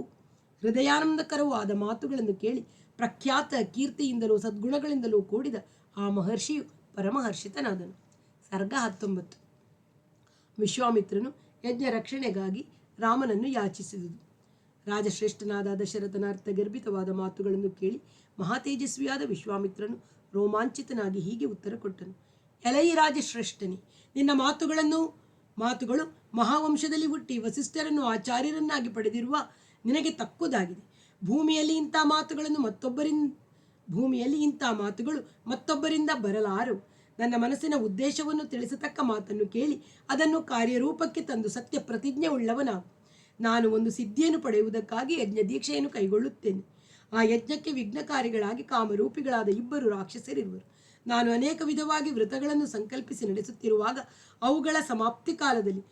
ಹೃದಯಾನಂದಕರವೂ ಆದ ಮಾತುಗಳನ್ನು ಕೇಳಿ ಪ್ರಖ್ಯಾತ ಕೀರ್ತಿಯಿಂದಲೂ ಸದ್ಗುಣಗಳಿಂದಲೂ ಕೂಡಿದ ಆ ಮಹರ್ಷಿಯು ಪರಮಹರ್ಷಿತನಾದನು. ಸರ್ಗ 19. ವಿಶ್ವಾಮಿತ್ರನು ಯಜ್ಞ ರಕ್ಷಣೆಗಾಗಿ ರಾಮನನ್ನು ಯಾಚಿಸಿದುದು. ರಾಜಶ್ರೇಷ್ಠನಾದ ದಶರಥನ ಅರ್ಥಗರ್ಭಿತವಾದ ಮಾತುಗಳನ್ನು ಕೇಳಿ ಮಹಾತೇಜಸ್ವಿಯಾದ ವಿಶ್ವಾಮಿತ್ರನು ರೋಮಾಂಚಿತನಾಗಿ ಹೀಗೆ ಉತ್ತರ ಕೊಟ್ಟನು. ಎಲೈ ರಾಜಶ್ರೇಷ್ಠನೇ, ನಿನ್ನ ಮಾತುಗಳು ಮಹಾವಂಶದಲ್ಲಿ ಹುಟ್ಟಿ ವಸಿಷ್ಠರನ್ನು ಆಚಾರ್ಯರನ್ನಾಗಿ ಪಡೆದಿರುವ ನಿನಗೆ ತಕ್ಕುದಾಗಿದೆ. ಭೂಮಿಯಲ್ಲಿ ಇಂಥ ಮಾತುಗಳು ಮತ್ತೊಬ್ಬರಿಂದ ಬರಲಾರವು. ನನ್ನ ಮನಸ್ಸಿನ ಉದ್ದೇಶವನ್ನು ತಿಳಿಸತಕ್ಕ ಮಾತನ್ನು ಕೇಳಿ ಅದನ್ನು ಕಾರ್ಯರೂಪಕ್ಕೆ ತಂದು ಸತ್ಯ ಪ್ರತಿಜ್ಞೆ ಉಳ್ಳವನಾಗು. ನಾನು ಒಂದು ಸಿದ್ಧಿಯನ್ನು ಪಡೆಯುವುದಕ್ಕಾಗಿ ಯಜ್ಞ ದೀಕ್ಷೆಯನ್ನು ಕೈಗೊಳ್ಳುತ್ತೇನೆ. ಆ ಯಜ್ಞಕ್ಕೆ ವಿಘ್ನಕಾರಿಗಳಾಗಿ ಕಾಮರೂಪಿಗಳಾದ 2 ರಾಕ್ಷಸರಿರುವರು. ನಾನು ಅನೇಕ ವಿಧವಾಗಿ ವ್ರತಗಳನ್ನು ಸಂಕಲ್ಪಿಸಿ ನಡೆಸುತ್ತಿರುವಾಗ ಅವುಗಳ ಸಮಾಪ್ತಿ ಕಾಲದಲ್ಲಿ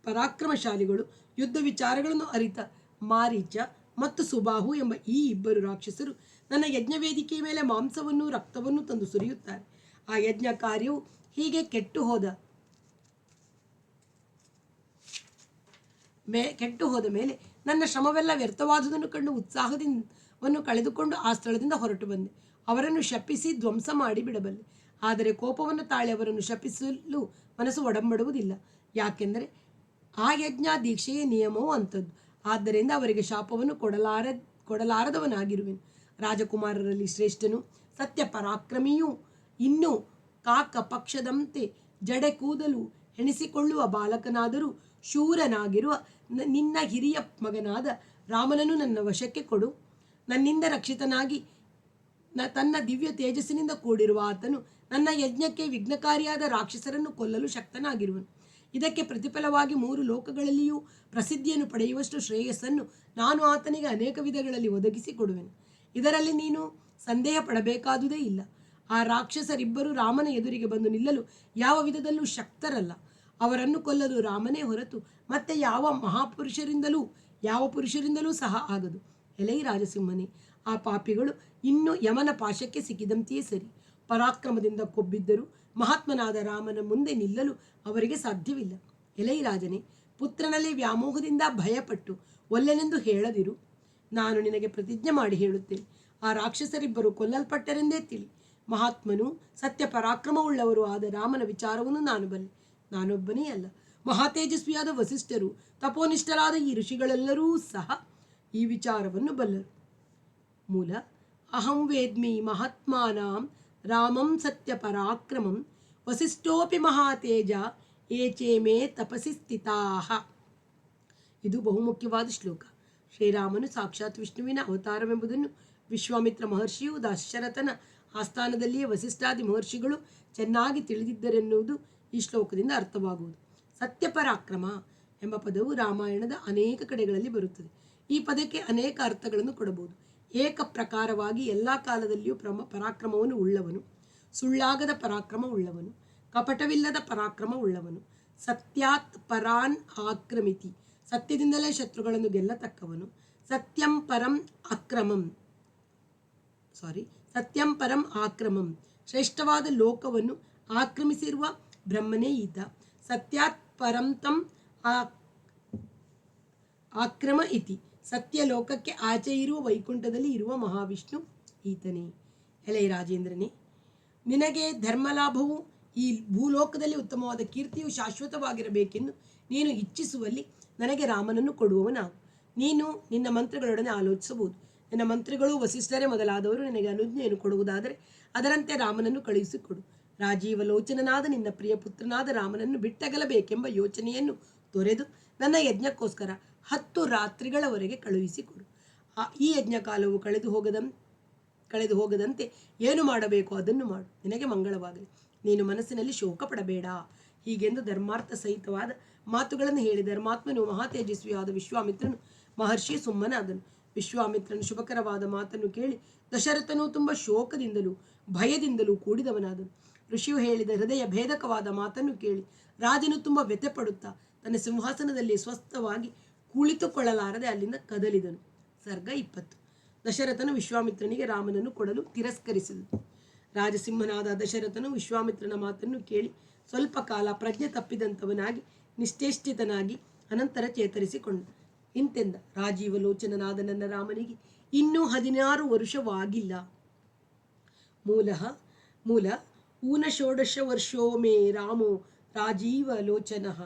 ಪರಾಕ್ರಮಶಾಲಿಗಳು ಯುದ್ಧ ವಿಚಾರಗಳನ್ನು ಅರಿತ ಮಾರೀಚ ಮತ್ತು ಸುಬಾಹು ಎಂಬ ಈ 2 ರಾಕ್ಷಸರು ನನ್ನ ಯಜ್ಞ ವೇದಿಕೆಯ ಮೇಲೆ ಮಾಂಸವನ್ನು ರಕ್ತವನ್ನು ತಂದು ಸುರಿಯುತ್ತಾರೆ. ಆ ಯಜ್ಞ ಕಾರ್ಯವು ಹೀಗೆ ಕೆಟ್ಟು ಹೋದ ಮೇಲೆ ನನ್ನ ಶ್ರಮವೆಲ್ಲ ವ್ಯರ್ಥವಾದುದನ್ನು ಕಂಡು ಉತ್ಸಾಹವನ್ನು ಕಳೆದುಕೊಂಡು ಆ ಸ್ಥಳದಿಂದ ಹೊರಟು ಬಂದೆ. ಅವರನ್ನು ಶಪಿಸಿ ಧ್ವಂಸ ಮಾಡಿ ಬಿಡಬಲ್ಲೆ. ಆದರೆ ಕೋಪವನ್ನು ತಾಳಿ ಅವರನ್ನು ಶಪಿಸಲು ಮನಸ್ಸು ಒಡಂಬಡುವುದಿಲ್ಲ. ಯಾಕೆಂದರೆ ಆ ಯಜ್ಞ ದೀಕ್ಷೆಯ ನಿಯಮವೂ ಅಂಥದ್ದು. ಆದ್ದರಿಂದ ಅವರಿಗೆ ಶಾಪವನ್ನು ಕೊಡಲಾರದವನಾಗಿರುವೆನು. ರಾಜಕುಮಾರರಲ್ಲಿ ಶ್ರೇಷ್ಠನು ಸತ್ಯ ಪರಾಕ್ರಮಿಯೂ ಇನ್ನೂ ಕಾಕ ಪಕ್ಷದಂತೆ ಜಡೆ ಕೂದಲು ಹೆಣಿಸಿಕೊಳ್ಳುವ ಬಾಲಕನಾದರೂ ಶೂರನಾಗಿರುವ ನಿನ್ನ ಹಿರಿಯ ಮಗನಾದ ರಾಮನನ್ನು ನನ್ನ ವಶಕ್ಕೆ ಕೊಡು. ನನ್ನಿಂದ ರಕ್ಷಿತನಾಗಿ ತನ್ನ ದಿವ್ಯ ತೇಜಸ್ಸಿನಿಂದ ಕೂಡಿರುವ ಆತನು ನನ್ನ ಯಜ್ಞಕ್ಕೆ ವಿಘ್ನಕಾರಿಯಾದ ರಾಕ್ಷಸರನ್ನು ಕೊಲ್ಲಲು ಶಕ್ತನಾಗಿರುವನು. ಇದಕ್ಕೆ ಪ್ರತಿಫಲವಾಗಿ 3 ಲೋಕಗಳಲ್ಲಿಯೂ ಪ್ರಸಿದ್ಧಿಯನ್ನು ಪಡೆಯುವಷ್ಟು ಶ್ರೇಯಸ್ಸನ್ನು ನಾನು ಆತನಿಗೆ ಅನೇಕ ವಿಧಗಳಲ್ಲಿ ಒದಗಿಸಿಕೊಡುವೆನು. ಇದರಲ್ಲಿ ನೀನು ಸಂದೇಹ ಪಡಬೇಕಾದುದೇ ಇಲ್ಲ. ಆ ರಾಕ್ಷಸರಿಬ್ಬರು ರಾಮನ ಎದುರಿಗೆ ಬಂದು ನಿಲ್ಲಲು ಯಾವ ವಿಧದಲ್ಲೂ ಶಕ್ತರಲ್ಲ. ಅವರನ್ನು ಕೊಲ್ಲಲು ರಾಮನೇ ಹೊರತು ಮತ್ತೆ ಯಾವ ಪುರುಷರಿಂದಲೂ ಸಹ ಆಗದು. ಎಲೈ ರಾಜಸಿಂಹನೇ, ಆ ಪಾಪಿಗಳು ಇನ್ನೂ ಯಮನ ಪಾಶಕ್ಕೆ ಸಿಕ್ಕಿದಂತೆಯೇ ಸರಿ. ಪರಾಕ್ರಮದಿಂದ ಕೊಬ್ಬಿದ್ದರೂ ಮಹಾತ್ಮನಾದ ರಾಮನ ಮುಂದೆ ನಿಲ್ಲಲು ಅವರಿಗೆ ಸಾಧ್ಯವಿಲ್ಲ. ಎಲೈ ರಾಜನೇ, ಪುತ್ರನಲ್ಲಿ ವ್ಯಾಮೋಹದಿಂದ ಭಯಪಟ್ಟು ಒಲ್ಲೆನೆಂದು ಹೇಳದಿರು. ನಾನು ನಿನಗೆ ಪ್ರತಿಜ್ಞೆ ಮಾಡಿ ಹೇಳುತ್ತೇನೆ, ಆ ರಾಕ್ಷಸರಿಬ್ಬರು ಕೊಲ್ಲಲ್ಪಟ್ಟರೆಂದೇ ತಿಳಿ. ಮಹಾತ್ಮನು ಸತ್ಯ ಪರಾಕ್ರಮವುಳ್ಳವರು ಆದ ರಾಮನ ವಿಚಾರವನ್ನು ನಾನು ಬಲ್ಲೆ. ನಾನೊಬ್ಬನೇ ಅಲ್ಲ, ಮಹಾತೇಜಸ್ವಿಯಾದ ವಸಿಷ್ಠರು, ತಪೋನಿಷ್ಠರಾದ ಈ ಋಷಿಗಳೆಲ್ಲರೂ ಸಹ ಈ ವಿಚಾರವನ್ನು ಬಲ್ಲರು. ಮೂಲ ಅಹಂ ವೇದ್ಮಿ ಮಹಾತ್ಮಾನಾಂ ರಾಮಂ ಸತ್ಯ ಪರಾಕ್ರಮಂ ವಸಿಷ್ಠೋಪಿ ಮಹಾತೇಜ ಏಚೇ ಮೇ ತಪಸಿ ಸ್ಥಿತಾಃ. ಇದು ಬಹುಮುಖ್ಯವಾದ ಶ್ಲೋಕ. ಶ್ರೀರಾಮನು ಸಾಕ್ಷಾತ್ ವಿಷ್ಣುವಿನ ಅವತಾರವೆಂಬುದನ್ನು ವಿಶ್ವಾಮಿತ್ರ ಮಹರ್ಷಿಯು ದಶರಥನ ಆಸ್ಥಾನದಲ್ಲಿಯೇ ವಸಿಷ್ಠಾದಿ ಮಹರ್ಷಿಗಳು ಚೆನ್ನಾಗಿ ತಿಳಿದಿದ್ದರೆನ್ನುವುದು ಈ ಶ್ಲೋಕದಿಂದ ಅರ್ಥವಾಗುವುದು. ಸತ್ಯಪರಾಕ್ರಮ ಎಂಬ ಪದವು ರಾಮಾಯಣದ ಅನೇಕ ಕಡೆಗಳಲ್ಲಿ ಬರುತ್ತದೆ. ಈ ಪದಕ್ಕೆ ಅನೇಕ ಅರ್ಥಗಳನ್ನು ಕೊಡಬಹುದು. ಏಕ ಪ್ರಕಾರವಾಗಿ ಎಲ್ಲ ಕಾಲದಲ್ಲಿಯೂ ಪರಾಕ್ರಮವನ್ನು ಉಳ್ಳವನು, ಸುಳ್ಳಾಗದ ಪರಾಕ್ರಮ ಉಳ್ಳವನು, ಕಪಟವಿಲ್ಲದ ಪರಾಕ್ರಮ ಉಳ್ಳವನು, ಸತ್ಯಾತ್ ಪರಾನ್ ಆಕ್ರಮಿತಿ, ಸತ್ಯದಿಂದಲೇ ಶತ್ರುಗಳನ್ನು ಗೆಲ್ಲತಕ್ಕವನು, ಸತ್ಯಂ ಪರಂ ಆಕ್ರಮಂ, ಶ್ರೇಷ್ಠವಾದ ಲೋಕವನ್ನು ಆಕ್ರಮಿಸಿರುವ ಬ್ರಹ್ಮನೇ ಈತ. ಸತ್ಯಾತ್ ಪರಂತಂ ಆಕ್ರಮ ಇತಿ, ಸತ್ಯ ಲೋಕಕ್ಕೆ ಆಚೆ ಇರುವ ವೈಕುಂಠದಲ್ಲಿ ಇರುವ ಮಹಾವಿಷ್ಣು ಈತನೇ. ಎಲೈ ರಾಜೇಂದ್ರನೇ, ನಿನಗೆ ಧರ್ಮಲಾಭವು ಈ ಭೂಲೋಕದಲ್ಲಿ ಉತ್ತಮವಾದ ಕೀರ್ತಿಯು ಶಾಶ್ವತವಾಗಿರಬೇಕೆಂದು ನೀನು ಇಚ್ಛಿಸುವಲ್ಲಿ ನನಗೆ ರಾಮನನ್ನು ಕೊಡುವವನಾಗು. ನೀನು ನಿನ್ನ ಮಂತ್ರಿಗಳೊಡನೆ ಆಲೋಚಿಸಬಹುದು. ನಿನ್ನ ಮಂತ್ರಿಗಳು ವಸಿಷ್ಠರೇ ಮೊದಲಾದವರು ನಿನಗೆ ಅನುಜ್ಞೆಯನ್ನು ಕೊಡುವುದಾದರೆ ಅದರಂತೆ ರಾಮನನ್ನು ಕಳುಹಿಸಿಕೊಡು. ರಾಜೀವ ಲೋಚನನಾದ ನಿನ್ನ ಪ್ರಿಯ ಪುತ್ರನಾದ ರಾಮನನ್ನು ಬಿಟ್ಟಗಲಬೇಕೆಂಬ ಯೋಚನೆಯನ್ನು ತೊರೆದು ನನ್ನ ಯಜ್ಞಕ್ಕೋಸ್ಕರ 10 ರಾತ್ರಿಗಳವರೆಗೆ ಕಳುಹಿಸಿಕೊಡು. ಈ ಯಜ್ಞ ಕಾಲವು ಕಳೆದು ಹೋಗದಂತೆ ಏನು ಮಾಡಬೇಕೋ ಅದನ್ನು ಮಾಡು. ನಿನಗೆ ಮಂಗಳವಾಗಲಿ. ನೀನು ಮನಸ್ಸಿನಲ್ಲಿ ಶೋಕ ಪಡಬೇಡ. ಹೀಗೆಂದು ಧರ್ಮಾರ್ಥ ಸಹಿತವಾದ ಮಾತುಗಳನ್ನು ಹೇಳಿ ಧರ್ಮಾತ್ಮನು ಮಹಾತೇಜಸ್ವಿಯಾದ ವಿಶ್ವಾಮಿತ್ರನು ಮಹರ್ಷಿ ಸುಮ್ಮನಾದನು. ವಿಶ್ವಾಮಿತ್ರನು ಶುಭಕರವಾದ ಮಾತನ್ನು ಕೇಳಿ ದಶರಥನು ತುಂಬ ಶೋಕದಿಂದಲೂ ಭಯದಿಂದಲೂ ಕೂಡಿದವನಾದನು. ಋಷಿಯು ಹೇಳಿದ ಹೃದಯ ಭೇದಕವಾದ ಮಾತನ್ನು ಕೇಳಿ ರಾಜನು ತುಂಬ ವ್ಯಥೆಪಡುತ್ತಾ ತನ್ನ ಸಿಂಹಾಸನದಲ್ಲಿ ಸ್ವಸ್ಥವಾಗಿ ಕುಳಿತುಕೊಳ್ಳಲಾರದೆ ಅಲ್ಲಿಂದ ಕದಲಿದನು. ಸರ್ಗ 20. ದಶರಥನು ವಿಶ್ವಾಮಿತ್ರನಿಗೆ ರಾಮನನ್ನು ಕೊಡಲು ತಿರಸ್ಕರಿಸಿದನು. ರಾಜಸಿಂಹನಾದ ದಶರಥನು ವಿಶ್ವಾಮಿತ್ರನ ಮಾತನ್ನು ಕೇಳಿ ಸ್ವಲ್ಪ ಕಾಲ ಪ್ರಜ್ಞೆ ತಪ್ಪಿದಂಥವನಾಗಿ ನಿಶ್ಚೇಷ್ಟಿತನಾಗಿ ಅನಂತರ ಚೇತರಿಸಿಕೊಂಡ. ಇಂತೆಂದ: ರಾಜೀವ ಲೋಚನನಾದ ನನ್ನ ರಾಮನಿಗೆ ಇನ್ನೂ 16 ವರುಷವಾಗಿಲ್ಲ. ಮೂಲ ಊನಷೋಡಶ ವರ್ಷೋ ಮೇ ರಾಮೋ ರಾಜೀವ ಲೋಚನಃ.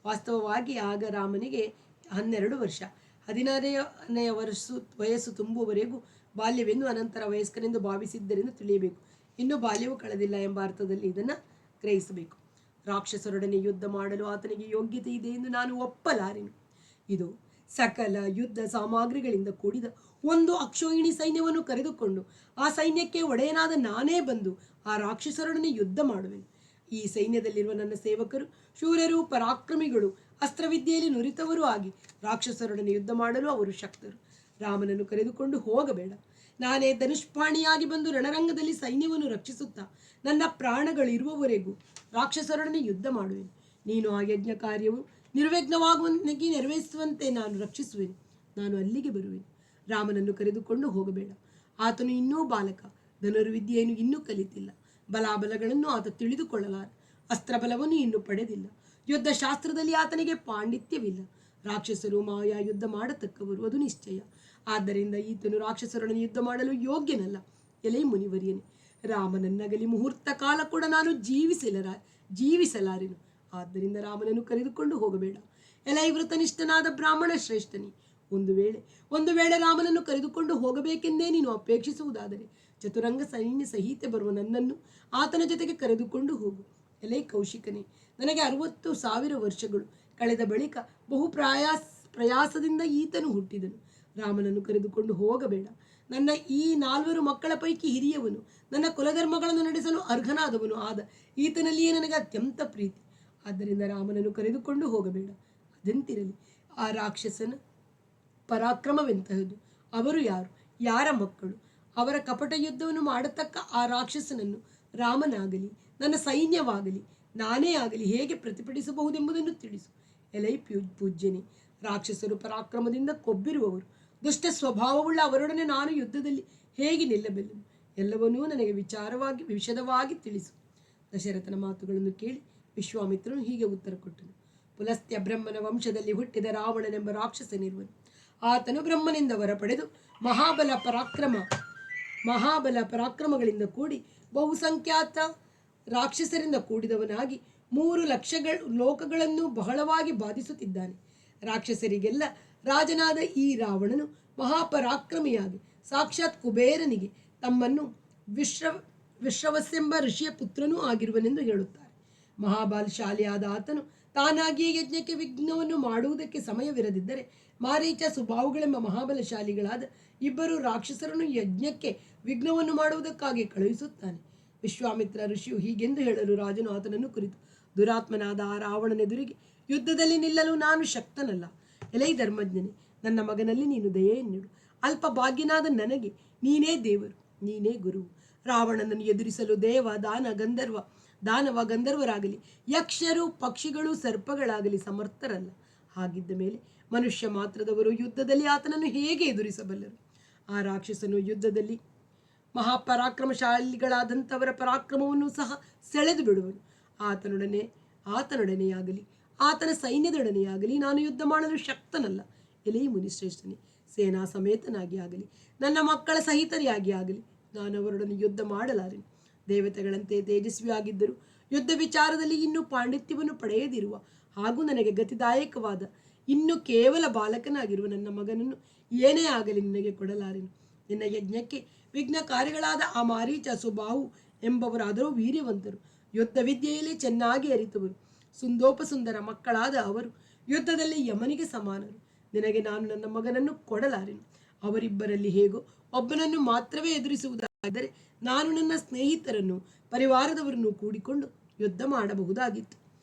ವಾಸ್ತವವಾಗಿ ಆಗ ರಾಮನಿಗೆ 12 ವರ್ಷ. 16ನೇ ವಯಸ್ಸು ತುಂಬುವವರೆಗೂ ಬಾಲ್ಯವೆಂದು ಅನಂತರ ವಯಸ್ಕನೆಂದು ಭಾವಿಸಿದ್ದರೆಂದು ತಿಳಿಯಬೇಕು. ಇನ್ನೂ ಬಾಲ್ಯವು ಕಳೆದಿಲ್ಲ ಎಂಬ ಅರ್ಥದಲ್ಲಿ ಇದನ್ನು ಗ್ರಹಿಸಬೇಕು. ರಾಕ್ಷಸರೊಡನೆ ಯುದ್ಧ ಮಾಡಲು ಆತನಿಗೆ ಯೋಗ್ಯತೆ ಇದೆ ಎಂದು ನಾನು ಒಪ್ಪಲಾರೆನು. ಇದು ಸಕಲ ಯುದ್ಧ ಸಾಮಗ್ರಿಗಳಿಂದ ಕೂಡಿದ ಒಂದು ಅಕ್ಷೋಹಿಣಿ ಸೈನ್ಯವನ್ನು ಕರೆದುಕೊಂಡು ಆ ಸೈನ್ಯಕ್ಕೆ ಒಡೆಯನಾದ ನಾನೇ ಬಂದು ಆ ರಾಕ್ಷಸರೊಡನೆ ಯುದ್ಧ ಮಾಡುವೆನು. ಈ ಸೈನ್ಯದಲ್ಲಿರುವ ನನ್ನ ಸೇವಕರು ಶೂರರು, ಪರಾಕ್ರಮಿಗಳು, ಅಸ್ತ್ರವಿದ್ಯೆಯಲ್ಲಿ ನುರಿತವರೂ ಆಗಿ ರಾಕ್ಷಸರೊಡನೆ ಯುದ್ಧ ಮಾಡಲು ಅವರು ಶಕ್ತರು. ರಾಮನನ್ನು ಕರೆದುಕೊಂಡು ಹೋಗಬೇಡ. ನಾನೇ ಧನುಷ್ಪಾಣಿಯಾಗಿ ಬಂದು ರಣರಂಗದಲ್ಲಿ ಸೈನ್ಯವನ್ನು ರಕ್ಷಿಸುತ್ತಾ ನನ್ನ ಪ್ರಾಣಗಳಿರುವವರೆಗೂ ರಾಕ್ಷಸರೊಡನೆ ಯುದ್ಧ ಮಾಡುವೆನು. ನೀನು ಆ ಯಜ್ಞ ಕಾರ್ಯವು ನಿರ್ವಿಘ್ನವಾಗುವಂತೆ ನೆರವೇರಿಸುವಂತೆ ನಾನು ರಕ್ಷಿಸುವೆನು. ನಾನು ಅಲ್ಲಿಗೆ ಬರುವೆನು. ರಾಮನನ್ನು ಕರೆದುಕೊಂಡು ಹೋಗಬೇಡ. ಆತನು ಇನ್ನೂ ಬಾಲಕ. ಧನುರ್ವಿದ್ಯೆಯನ್ನು ಇನ್ನೂ ಕಲಿತಿಲ್ಲ. ಬಲಾಬಲಗಳನ್ನು ಆತ ತಿಳಿದುಕೊಳ್ಳಲಾರ. ಅಸ್ತ್ರಬಲವನ್ನು ಇನ್ನೂ ಪಡೆದಿಲ್ಲ. ಯುದ್ಧ ಶಾಸ್ತ್ರದಲ್ಲಿ ಆತನಿಗೆ ಪಾಂಡಿತ್ಯವಿಲ್ಲ. ರಾಕ್ಷಸರು ಮಾಯಾ ಯುದ್ಧ ಮಾಡತಕ್ಕವರು, ಅದು ನಿಶ್ಚಯ. ಆದ್ದರಿಂದ ಈತನು ರಾಕ್ಷಸರೊಡನೆ ಯುದ್ಧ ಮಾಡಲು ಯೋಗ್ಯನಲ್ಲ. ಎಲೈ ಮುನಿವರಿಯನೇ, ರಾಮನನ್ನಗಲಿ ಮುಹೂರ್ತ ಕಾಲ ಕೂಡ ನಾನು ಜೀವಿಸಲಾರೆನು. ಆದ್ದರಿಂದ ರಾಮನನ್ನು ಕರೆದುಕೊಂಡು ಹೋಗಬೇಡ. ಎಲೈ ವೃತನಿಷ್ಠನಾದ ಬ್ರಾಹ್ಮಣ ಶ್ರೇಷ್ಠನಿ, ಒಂದು ವೇಳೆ ರಾಮನನ್ನು ಕರೆದುಕೊಂಡು ಹೋಗಬೇಕೆಂದೇ ನೀನು ಅಪೇಕ್ಷಿಸುವುದಾದರೆ ಚತುರಂಗ ಸೈನ್ಯ ಸಹಿತ ಬರುವ ನನ್ನನ್ನು ಆತನ ಜೊತೆಗೆ ಕರೆದುಕೊಂಡು ಹೋಗು. ಎಲೈ ಕೌಶಿಕನೇ, ನನಗೆ 60,000 ವರ್ಷಗಳು ಕಳೆದ ಬಳಿಕ ಬಹು ಪ್ರಯಾಸದಿಂದ ಈತನು ಹುಟ್ಟಿದನು. ರಾಮನನ್ನು ಕರೆದುಕೊಂಡು ಹೋಗಬೇಡ. ನನ್ನ ಈ 4 ಮಕ್ಕಳ ಪೈಕಿ ಹಿರಿಯವನು, ನನ್ನ ಕುಲಧರ್ಮಗಳನ್ನು ನಡೆಸಲು ಅರ್ಹನಾದವನು ಆದ ಈತನಲ್ಲಿಯೇ ನನಗೆ ಅತ್ಯಂತ ಪ್ರೀತಿ. ಆದ್ದರಿಂದ ರಾಮನನ್ನು ಕರೆದುಕೊಂಡು ಹೋಗಬೇಡ. ಅದೆಂತಿರಲಿ, ಆ ರಾಕ್ಷಸನ ಪರಾಕ್ರಮವೆಂತಹದು? ಅವರು ಯಾರು? ಯಾರ ಮಕ್ಕಳು? ಅವರ ಕಪಟ ಯುದ್ಧವನ್ನು ಮಾಡತಕ್ಕ ಆ ರಾಕ್ಷಸನನ್ನು ರಾಮನಾಗಲಿ ನನ್ನ ಸೈನ್ಯವಾಗಲಿ ನಾನೇ ಆಗಲಿ ಹೇಗೆ ಪ್ರತಿಭಟಿಸಬಹುದೆಂಬುದನ್ನು ತಿಳಿಸು. ಎಲೈ ಪೂಜ್ಯನೇ, ರಾಕ್ಷಸರು ಪರಾಕ್ರಮದಿಂದ ಕೊಬ್ಬಿರುವವರು, ದುಷ್ಟ ಸ್ವಭಾವವುಳ್ಳ ಅವರೊಡನೆ ನಾನು ಯುದ್ಧದಲ್ಲಿ ಹೇಗೆ ನಿಲ್ಲಬಲ್ಲೆನು? ಎಲ್ಲವನ್ನೂ ನನಗೆ ವಿಶದವಾಗಿ ತಿಳಿಸು. ದಶರಥನ ಮಾತುಗಳನ್ನು ಕೇಳಿ ವಿಶ್ವಾಮಿತ್ರನು ಹೀಗೆ ಉತ್ತರ ಕೊಟ್ಟನು. ಪುಲಸ್ತ್ಯ ಬ್ರಹ್ಮನ ವಂಶದಲ್ಲಿ ಹುಟ್ಟಿದ ರಾವಣನೆಂಬ ರಾಕ್ಷಸನಿರುವನು. ಆತನು ಬ್ರಹ್ಮನಿಂದ ವರ ಪಡೆದು ಮಹಾಬಲ ಪರಾಕ್ರಮಗಳಿಂದ ಕೂಡಿ ಬಹುಸಂಖ್ಯಾತ ರಾಕ್ಷಸರಿಂದ ಕೂಡಿದವನಾಗಿ 3 ಲಕ್ಷ ಲೋಕಗಳನ್ನು ಬಹಳವಾಗಿ ಬಾಧಿಸುತ್ತಿದ್ದಾನೆ. ರಾಕ್ಷಸರಿಗೆಲ್ಲ ರಾಜನಾದ ಈ ರಾವಣನು ಮಹಾಪರಾಕ್ರಮಿಯಾಗಿ ಸಾಕ್ಷಾತ್ ಕುಬೇರನಿಗೆ ತಮ್ಮನ್ನು ವಿಶ್ರವಸ್ಸೆಂಬ ಋಷಿಯ ಪುತ್ರನೂ ಆಗಿರುವನೆಂದು ಹೇಳುತ್ತಾರೆ. ಮಹಾಬಲಶಾಲಿಯಾದ ಆತನು ತಾನಾಗಿಯೇ ಯಜ್ಞಕ್ಕೆ ವಿಘ್ನವನ್ನು ಮಾಡುವುದಕ್ಕೆ ಸಮಯವಿರದಿದ್ದರೆ ಮಾರೀಚ ಸುಬಾಹುಗಳೆಂಬ ಮಹಾಬಲಶಾಲಿಗಳಾದ 2 ರಾಕ್ಷಸರನ್ನು ಯಜ್ಞಕ್ಕೆ ವಿಘ್ನವನ್ನು ಮಾಡುವುದಕ್ಕಾಗಿ ಕಳುಹಿಸುತ್ತಾನೆ. ವಿಶ್ವಾಮಿತ್ರ ಋಷಿಯು ಹೀಗೆಂದು ಹೇಳಲು ರಾಜನು ಆತನನ್ನು ಕುರಿತು, ದುರಾತ್ಮನಾದ ಆ ರಾವಣನೆದುರಿಗೆ ಯುದ್ಧದಲ್ಲಿ ನಿಲ್ಲಲು ನಾನು ಶಕ್ತನಲ್ಲ. ಎಲೈ ಧರ್ಮಜ್ಞನೇ, ನನ್ನ ಮಗನಲ್ಲಿ ನೀನು ದಯೆಯನ್ನಿಡು. ಅಲ್ಪ ಭಾಗ್ಯನಾದ ನನಗೆ ನೀನೇ ದೇವರು, ನೀನೇ ಗುರುವು. ರಾವಣನನ್ನು ಎದುರಿಸಲು ದಾನವ ಗಂಧರ್ವರಾಗಲಿ ಯಕ್ಷರು ಪಕ್ಷಿಗಳು ಸರ್ಪಗಳಾಗಲಿ ಸಮರ್ಥರಲ್ಲ. ಹಾಗಿದ್ದ ಮೇಲೆ ಮನುಷ್ಯ ಮಾತ್ರದವರು ಯುದ್ಧದಲ್ಲಿ ಆತನನ್ನು ಹೇಗೆ ಎದುರಿಸಬಲ್ಲರು? ಆ ರಾಕ್ಷಸನು ಯುದ್ಧದಲ್ಲಿ ಮಹಾಪರಾಕ್ರಮಶಾಲಿಗಳಾದಂಥವರ ಪರಾಕ್ರಮವನ್ನು ಸಹ ಸೆಳೆದು ಬಿಡುವನು. ಆತನೊಡನೆಯಾಗಲಿ ಆತನ ಸೈನ್ಯದೊಡನೆಯಾಗಲಿ ನಾನು ಯುದ್ಧ ಮಾಡಲು ಶಕ್ತನಲ್ಲ. ಎಲೈ ಮುನಿಶ್ರೇಷ್ಠನೇ, ಸೇನಾ ಸಮೇತನಾಗಿ ಆಗಲಿ ನನ್ನ ಮಕ್ಕಳ ಸಹಿತರಿಯಾಗಿ ಆಗಲಿ ನಾನು ಅವರೊಡನೆ ಯುದ್ಧ ಮಾಡಲಾರೆನು. ದೇವತೆಗಳಂತೆ ತೇಜಸ್ವಿಯಾಗಿದ್ದರೂ ಯುದ್ಧ ವಿಚಾರದಲ್ಲಿ ಇನ್ನೂ ಪಾಂಡಿತ್ಯವನ್ನು ಪಡೆಯದಿರುವ ಹಾಗೂ ನನಗೆ ಗತಿದಾಯಕವಾದ ಇನ್ನು ಕೇವಲ ಬಾಲಕನಾಗಿರುವ ನನ್ನ ಮಗನನ್ನು ಏನೇ ಆಗಲಿ ನಿನಗೆ ಕೊಡಲಾರೆನು. ನಿನ್ನ ಯಜ್ಞಕ್ಕೆ ವಿಘ್ನಕಾರಿಗಳಾದ ಆ ಮಾರೀಚ ಸುಬಾಹು ಎಂಬವರಾದರೂ ವೀರ್ಯವಂತರು, ಯುದ್ಧ ವಿದ್ಯೆಯಲ್ಲಿ ಚೆನ್ನಾಗಿ ಅರಿತವರು, ಸುಂದೋಪಸುಂದರ ಮಕ್ಕಳಾದ ಅವರು ಯುದ್ಧದಲ್ಲಿ ಯಮನಿಗೆ ಸಮಾನರು. ನಿನಗೆ ನಾನು ನನ್ನ ಮಗನನ್ನು ಕೊಡಲಾರೆನು. ಅವರಿಬ್ಬರಲ್ಲಿ ಹೇಗೋ ಒಬ್ಬನನ್ನು ಮಾತ್ರವೇ ಎದುರಿಸುವುದಾದರೆ ನಾನು ನನ್ನ ಸ್ನೇಹಿತರನ್ನು ಪರಿವಾರದವರನ್ನು ಕೂಡಿಕೊಂಡು ಯುದ್ಧ ಮಾಡಬಹುದಾಗಿತ್ತು.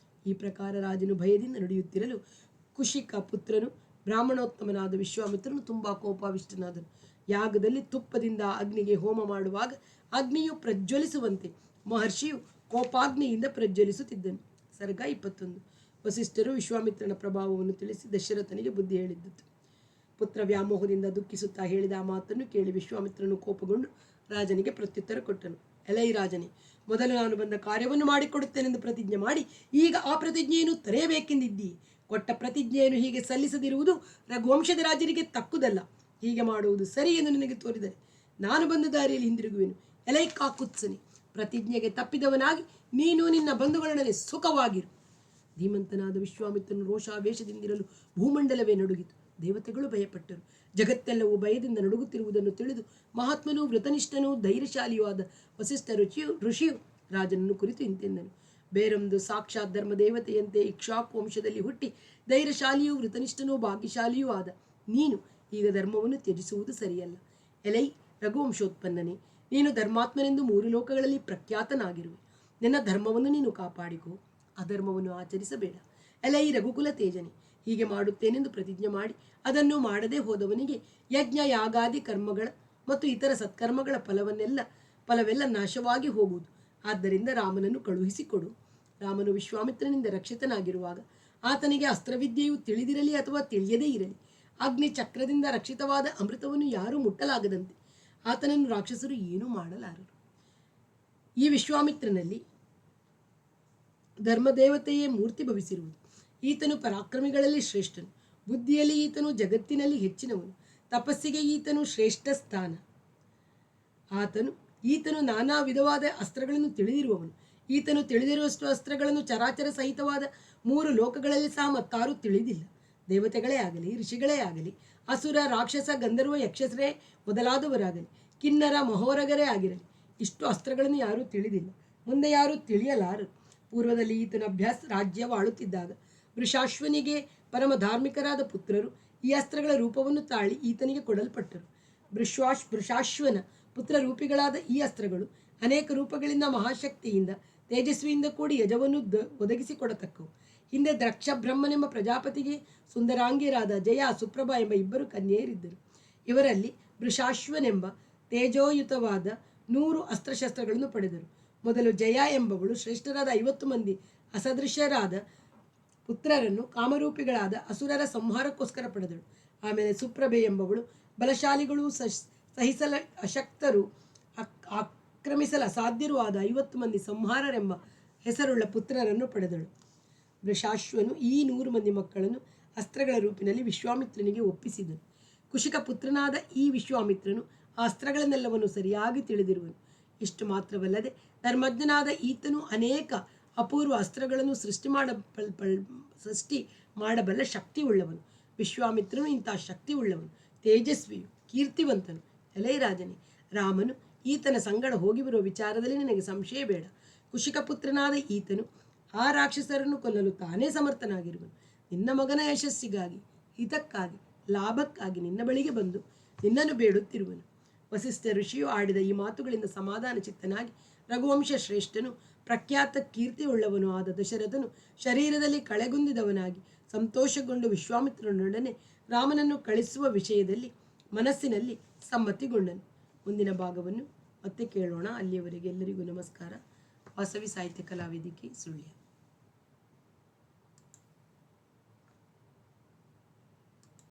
ಈ ಪ್ರಕಾರ ರಾಜನು ಭಯದಿಂದ ನಡೆಯುತ್ತಿರಲು ಕುಶಿಕ ಪುತ್ರನು ಬ್ರಾಹ್ಮಣೋತ್ತಮನಾದ ವಿಶ್ವಾಮಿತ್ರನು ತುಂಬ ಕೋಪಾವಿಷ್ಟನಾದನು. ಯಾಗದಲ್ಲಿ ತುಪ್ಪದಿಂದ ಅಗ್ನಿಗೆ ಹೋಮ ಮಾಡುವಾಗ ಅಗ್ನಿಯು ಪ್ರಜ್ವಲಿಸುವಂತೆ ಮಹರ್ಷಿಯು ಕೋಪಾಗ್ನಿಯಿಂದ ಪ್ರಜ್ವಲಿಸುತ್ತಿದ್ದನು. ಸರ್ಗ 21. ವಸಿಷ್ಠರು ವಿಶ್ವಾಮಿತ್ರನ ಪ್ರಭಾವವನ್ನು ತಿಳಿಸಿ ದಶರಥನಿಗೆ ಬುದ್ಧಿ ಹೇಳಿದ್ದುದು. ಪುತ್ರ ವ್ಯಾಮೋಹದಿಂದ ದುಃಖಿಸುತ್ತಾ ಹೇಳಿದ ಆ ಮಾತನ್ನು ಕೇಳಿ ವಿಶ್ವಾಮಿತ್ರನು ಕೋಪಗೊಂಡು ರಾಜನಿಗೆ ಪ್ರತ್ಯುತ್ತರ ಕೊಟ್ಟನು. ಎಲೈ ರಾಜನೇ, ಮೊದಲು ನಾನು ಬಂದ ಕಾರ್ಯವನ್ನು ಮಾಡಿಕೊಡುತ್ತೇನೆಂದು ಪ್ರತಿಜ್ಞೆ ಮಾಡಿ ಈಗ ಆ ಪ್ರತಿಜ್ಞೆಯನ್ನು ತರೆಯಬೇಕೆಂದಿದ್ದೀ. ಕೊಟ್ಟ ಪ್ರತಿಜ್ಞೆಯನ್ನು ಹೀಗೆ ಸಲ್ಲಿಸದಿರುವುದು ರಘುವಂಶದ ರಾಜರಿಗೆ ತಕ್ಕುದಲ್ಲ. ಹೀಗೆ ಮಾಡುವುದು ಸರಿ ಎಂದು ನಿನಗೆ ತೋರಿದರೆ ನಾನು ಬಂದ ದಾರಿಯಲ್ಲಿ ಹಿಂದಿರುಗುವೆನು. ಎಲೈ ಕಾಕುತ್ಸನೆ, ಪ್ರತಿಜ್ಞೆಗೆ ತಪ್ಪಿದವನಾಗಿ ನೀನು ನಿನ್ನ ಬಂಧುಗಳೊಡನೆ ಸುಖವಾಗಿರು. ಧೀಮಂತನಾದ ವಿಶ್ವಾಮಿತ್ರನು ರೋಷಾವೇಶದಿಂದಿರಲು ಭೂಮಂಡಲವೇ ನಡುಗಿತು. ದೇವತೆಗಳು ಭಯಪಟ್ಟರು. ಜಗತ್ತೆಲ್ಲವೂ ಭಯದಿಂದ ನಡುಗುತ್ತಿರುವುದನ್ನು ತಿಳಿದು ಮಹಾತ್ಮನೂ ವೃತನಿಷ್ಠನೂ ಧೈರ್ಯಶಾಲಿಯೂ ಆದ ವಸಿಷ್ಠ ಋಷಿಯು ರಾಜನನ್ನು ಕುರಿತು ಇಂತೆಂದನು. ಬೇರೊಂದು ಸಾಕ್ಷಾತ್ ಧರ್ಮದೇವತೆಯಂತೆ ಇಕ್ಷ್ವಾಕು ವಂಶದಲ್ಲಿ ಹುಟ್ಟಿ ಧೈರ್ಯಶಾಲಿಯೂ ವೃತನಿಷ್ಠನೂ ಭಾಗ್ಯಶಾಲಿಯೂ ಆದ ನೀನು ಈಗ ಧರ್ಮವನ್ನು ತ್ಯಜಿಸುವುದು ಸರಿಯಲ್ಲ. ಎಲೈ ರಘುವಂಶೋತ್ಪನ್ನನೇ, ನೀನು ಧರ್ಮಾತ್ಮನೆಂದು 3 ಲೋಕಗಳಲ್ಲಿ ಪ್ರಖ್ಯಾತನಾಗಿರುವೆ. ನಿನ್ನ ಧರ್ಮವನ್ನು ನೀನು ಕಾಪಾಡಿಕೋ, ಅಧರ್ಮವನ್ನು ಆಚರಿಸಬೇಡ. ಎಲೈ ರಘುಕುಲ ತೇಜನೆ, ಹೀಗೆ ಮಾಡುತ್ತೇನೆಂದು ಪ್ರತಿಜ್ಞೆ ಮಾಡಿ ಅದನ್ನು ಮಾಡದೇ ಹೋದವನಿಗೆ ಯಜ್ಞ ಯಾಗಾದಿ ಕರ್ಮಗಳ ಮತ್ತು ಇತರ ಸತ್ಕರ್ಮಗಳ ಫಲವೆಲ್ಲ ನಾಶವಾಗಿ ಹೋಗುವುದು. ಆದ್ದರಿಂದ ರಾಮನನ್ನು ಕಳುಹಿಸಿಕೊಡು. ರಾಮನು ವಿಶ್ವಾಮಿತ್ರನಿಂದ ರಕ್ಷಿತನಾಗಿರುವಾಗ ಆತನಿಗೆ ಅಸ್ತ್ರವಿದ್ಯೆಯು ತಿಳಿದಿರಲಿ ಅಥವಾ ತಿಳಿಯದೇ ಇರಲಿ, ಅಗ್ನಿ ಚಕ್ರದಿಂದ ರಕ್ಷಿತವಾದ ಅಮೃತವನ್ನು ಯಾರೂ ಮುಟ್ಟಲಾಗದಂತೆ ಆತನನ್ನು ರಾಕ್ಷಸರು ಏನೂ ಮಾಡಲಾರರು. ಈ ವಿಶ್ವಾಮಿತ್ರನಲ್ಲಿ ಧರ್ಮದೇವತೆಯೇ ಮೂರ್ತಿ ಭವಿಸಿರುವುದು. ಈತನು ಪರಾಕ್ರಮಿಗಳಲ್ಲಿ ಶ್ರೇಷ್ಠನು, ಬುದ್ಧಿಯಲ್ಲಿ ಈತನು ಜಗತ್ತಿನಲ್ಲಿ ಹೆಚ್ಚಿನವನು, ತಪಸ್ಸಿಗೆ ಈತನು ಶ್ರೇಷ್ಠ ಸ್ಥಾನ. ಈತನು ನಾನಾ ವಿಧವಾದ ಅಸ್ತ್ರಗಳನ್ನು ತಿಳಿದಿರುವವನು. ಈತನು ತಿಳಿದಿರುವಷ್ಟು ಅಸ್ತ್ರಗಳನ್ನು ಚರಾಚರ ಸಹಿತವಾದ 3 ಲೋಕಗಳಲ್ಲಿ ಸಹ ಮತ್ತಾರೂ ತಿಳಿದಿಲ್ಲ. ದೇವತೆಗಳೇ ಆಗಲಿ, ಋಷಿಗಳೇ ಆಗಲಿ, ಅಸುರ, ರಾಕ್ಷಸ, ಗಂಧರ್ವ, ಯಕ್ಷಸರೇ ಮೊದಲಾದವರಾಗಲಿ, ಕಿನ್ನರ, ಮಹೋರಗರೇ ಆಗಿರಲಿ, ಇಷ್ಟು ಅಸ್ತ್ರಗಳನ್ನು ಯಾರೂ ತಿಳಿದಿಲ್ಲ, ಮುಂದೆ ಯಾರೂ ತಿಳಿಯಲಾರರು. ಪೂರ್ವದಲ್ಲಿ ಈತನ ಅಭ್ಯಾಸ ರಾಜ್ಯವು ಆಳುತ್ತಿದ್ದಾಗ ವೃಷಾಶ್ವನಿಗೆ ಪರಮ ಧಾರ್ಮಿಕರಾದ ಪುತ್ರರು ಈ ಅಸ್ತ್ರಗಳ ರೂಪವನ್ನು ತಾಳಿ ಈತನಿಗೆ ಕೊಡಲ್ಪಟ್ಟರು. ವೃಷಾಶ್ವನ ಪುತ್ರ ರೂಪಿಗಳಾದ ಈ ಅಸ್ತ್ರಗಳು ಅನೇಕ ರೂಪಗಳಿಂದ, ಮಹಾಶಕ್ತಿಯಿಂದ, ತೇಜಸ್ವಿಯಿಂದ ಕೂಡಿ ಯಜವನ್ನು ಒದಗಿಸಿಕೊಡತಕ್ಕವು. ಹಿಂದೆ ಬ್ರಹ್ಮನೆಂಬ ಪ್ರಜಾಪತಿಗೆ ಸುಂದರಾಂಗಿಯರಾದ ಜಯ, ಸುಪ್ರಭಾ ಎಂಬ ಇಬ್ಬರು ಕನ್ಯೆಯರಿದ್ದರು. ಇವರಲ್ಲಿ ವೃಷಾಶ್ವನೆಂಬ ತೇಜೋಯುತವಾದ 100 ಅಸ್ತ್ರಶಸ್ತ್ರಗಳನ್ನು ಪಡೆದರು. ಮೊದಲು ಜಯ ಎಂಬವಳು ಶ್ರೇಷ್ಠರಾದ 50 ಮಂದಿ ಅಸದೃಶ್ಯರಾದ ಪುತ್ರರನ್ನು ಕಾಮರೂಪಿಗಳಾದ ಅಸುರರ ಸಂಹಾರಕ್ಕೋಸ್ಕರ ಪಡೆದಳು. ಆಮೇಲೆ ಸುಪ್ರಭೆ ಎಂಬವಳು ಬಲಶಾಲಿಗಳು, ಸಹಿಸಲ ಅಶಕ್ತರು, ಆಕ್ರಮಿಸಲು ಅಸಾಧ್ಯರೂ ಆದ 50 ಮಂದಿ ಸಂಹಾರರೆಂಬ ಹೆಸರುಳ್ಳ ಪುತ್ರರನ್ನು ಪಡೆದಳು. ವೃಷಾಶ್ವನು ಈ 100 ಮಂದಿ ಮಕ್ಕಳನ್ನು ಅಸ್ತ್ರಗಳ ರೂಪಿನಲ್ಲಿ ವಿಶ್ವಾಮಿತ್ರನಿಗೆ ಒಪ್ಪಿಸಿದನು. ಕುಶಿಕ ಪುತ್ರನಾದ ಈ ವಿಶ್ವಾಮಿತ್ರನು ಆ ಅಸ್ತ್ರಗಳನ್ನೆಲ್ಲವನ್ನು ಸರಿಯಾಗಿ ತಿಳಿದಿರುವನು. ಇಷ್ಟು ಮಾತ್ರವಲ್ಲದೆ ಧರ್ಮಜ್ಞನಾದ ಈತನು ಅನೇಕ ಅಪೂರ್ವ ಅಸ್ತ್ರಗಳನ್ನು ಸೃಷ್ಟಿ ಮಾಡಬಲ್ಲ ಶಕ್ತಿ ಉಳ್ಳವನು. ವಿಶ್ವಾಮಿತ್ರನು ಇಂತಹ ಶಕ್ತಿ ಉಳ್ಳವನು, ತೇಜಸ್ವಿಯು, ಕೀರ್ತಿವಂತನು. ಎಲೈ ರಾಜನೇ, ರಾಮನು ಈತನ ಸಂಗಡ ಹೋಗಿ ಬರುವ ವಿಚಾರದಲ್ಲಿ ನಿನಗೆ ಸಂಶಯ ಬೇಡ. ಕುಶಿಕ ಪುತ್ರನಾದ ಈತನು ಆ ರಾಕ್ಷಸರನ್ನು ಕೊಲ್ಲಲು ತಾನೇ ಸಮರ್ಥನಾಗಿರುವನು. ನಿನ್ನ ಮಗನ ಯಶಸ್ಸಿಗಾಗಿ, ಹಿತಕ್ಕಾಗಿ, ಲಾಭಕ್ಕಾಗಿ ನಿನ್ನ ಬಳಿಗೆ ಬಂದು ನಿನ್ನನ್ನು ಬೇಡುತ್ತಿರುವನು. ವಸಿಷ್ಠ ಋಷಿಯು ಆಡಿದ ಈ ಮಾತುಗಳಿಂದ ಸಮಾಧಾನ ಚಿತ್ತನಾಗಿ ರಘುವಂಶ ಶ್ರೇಷ್ಠನು, ಪ್ರಖ್ಯಾತ ಕೀರ್ತಿಯುಳ್ಳವನು ಆದ ದಶರಥನು ಶರೀರದಲ್ಲಿ ಕಳೆಗುಂದಿದವನಾಗಿ ಸಂತೋಷಗೊಂಡು ವಿಶ್ವಾಮಿತ್ರನೊಡನೆ ರಾಮನನ್ನು ಕಳಿಸುವ ವಿಷಯದಲ್ಲಿ ಮನಸ್ಸಿನಲ್ಲಿ ಸಮ್ಮತಿಗೊಂಡನು. ಮುಂದಿನ ಭಾಗವನ್ನು ಮತ್ತೆ ಕೇಳೋಣ. ಅಲ್ಲಿಯವರೆಗೆ ಎಲ್ಲರಿಗೂ ನಮಸ್ಕಾರ. ವಾಸವಿ ಸಾಹಿತ್ಯ ಕಲಾವೇದಿಕೆ, ಸುಳ್ಯ.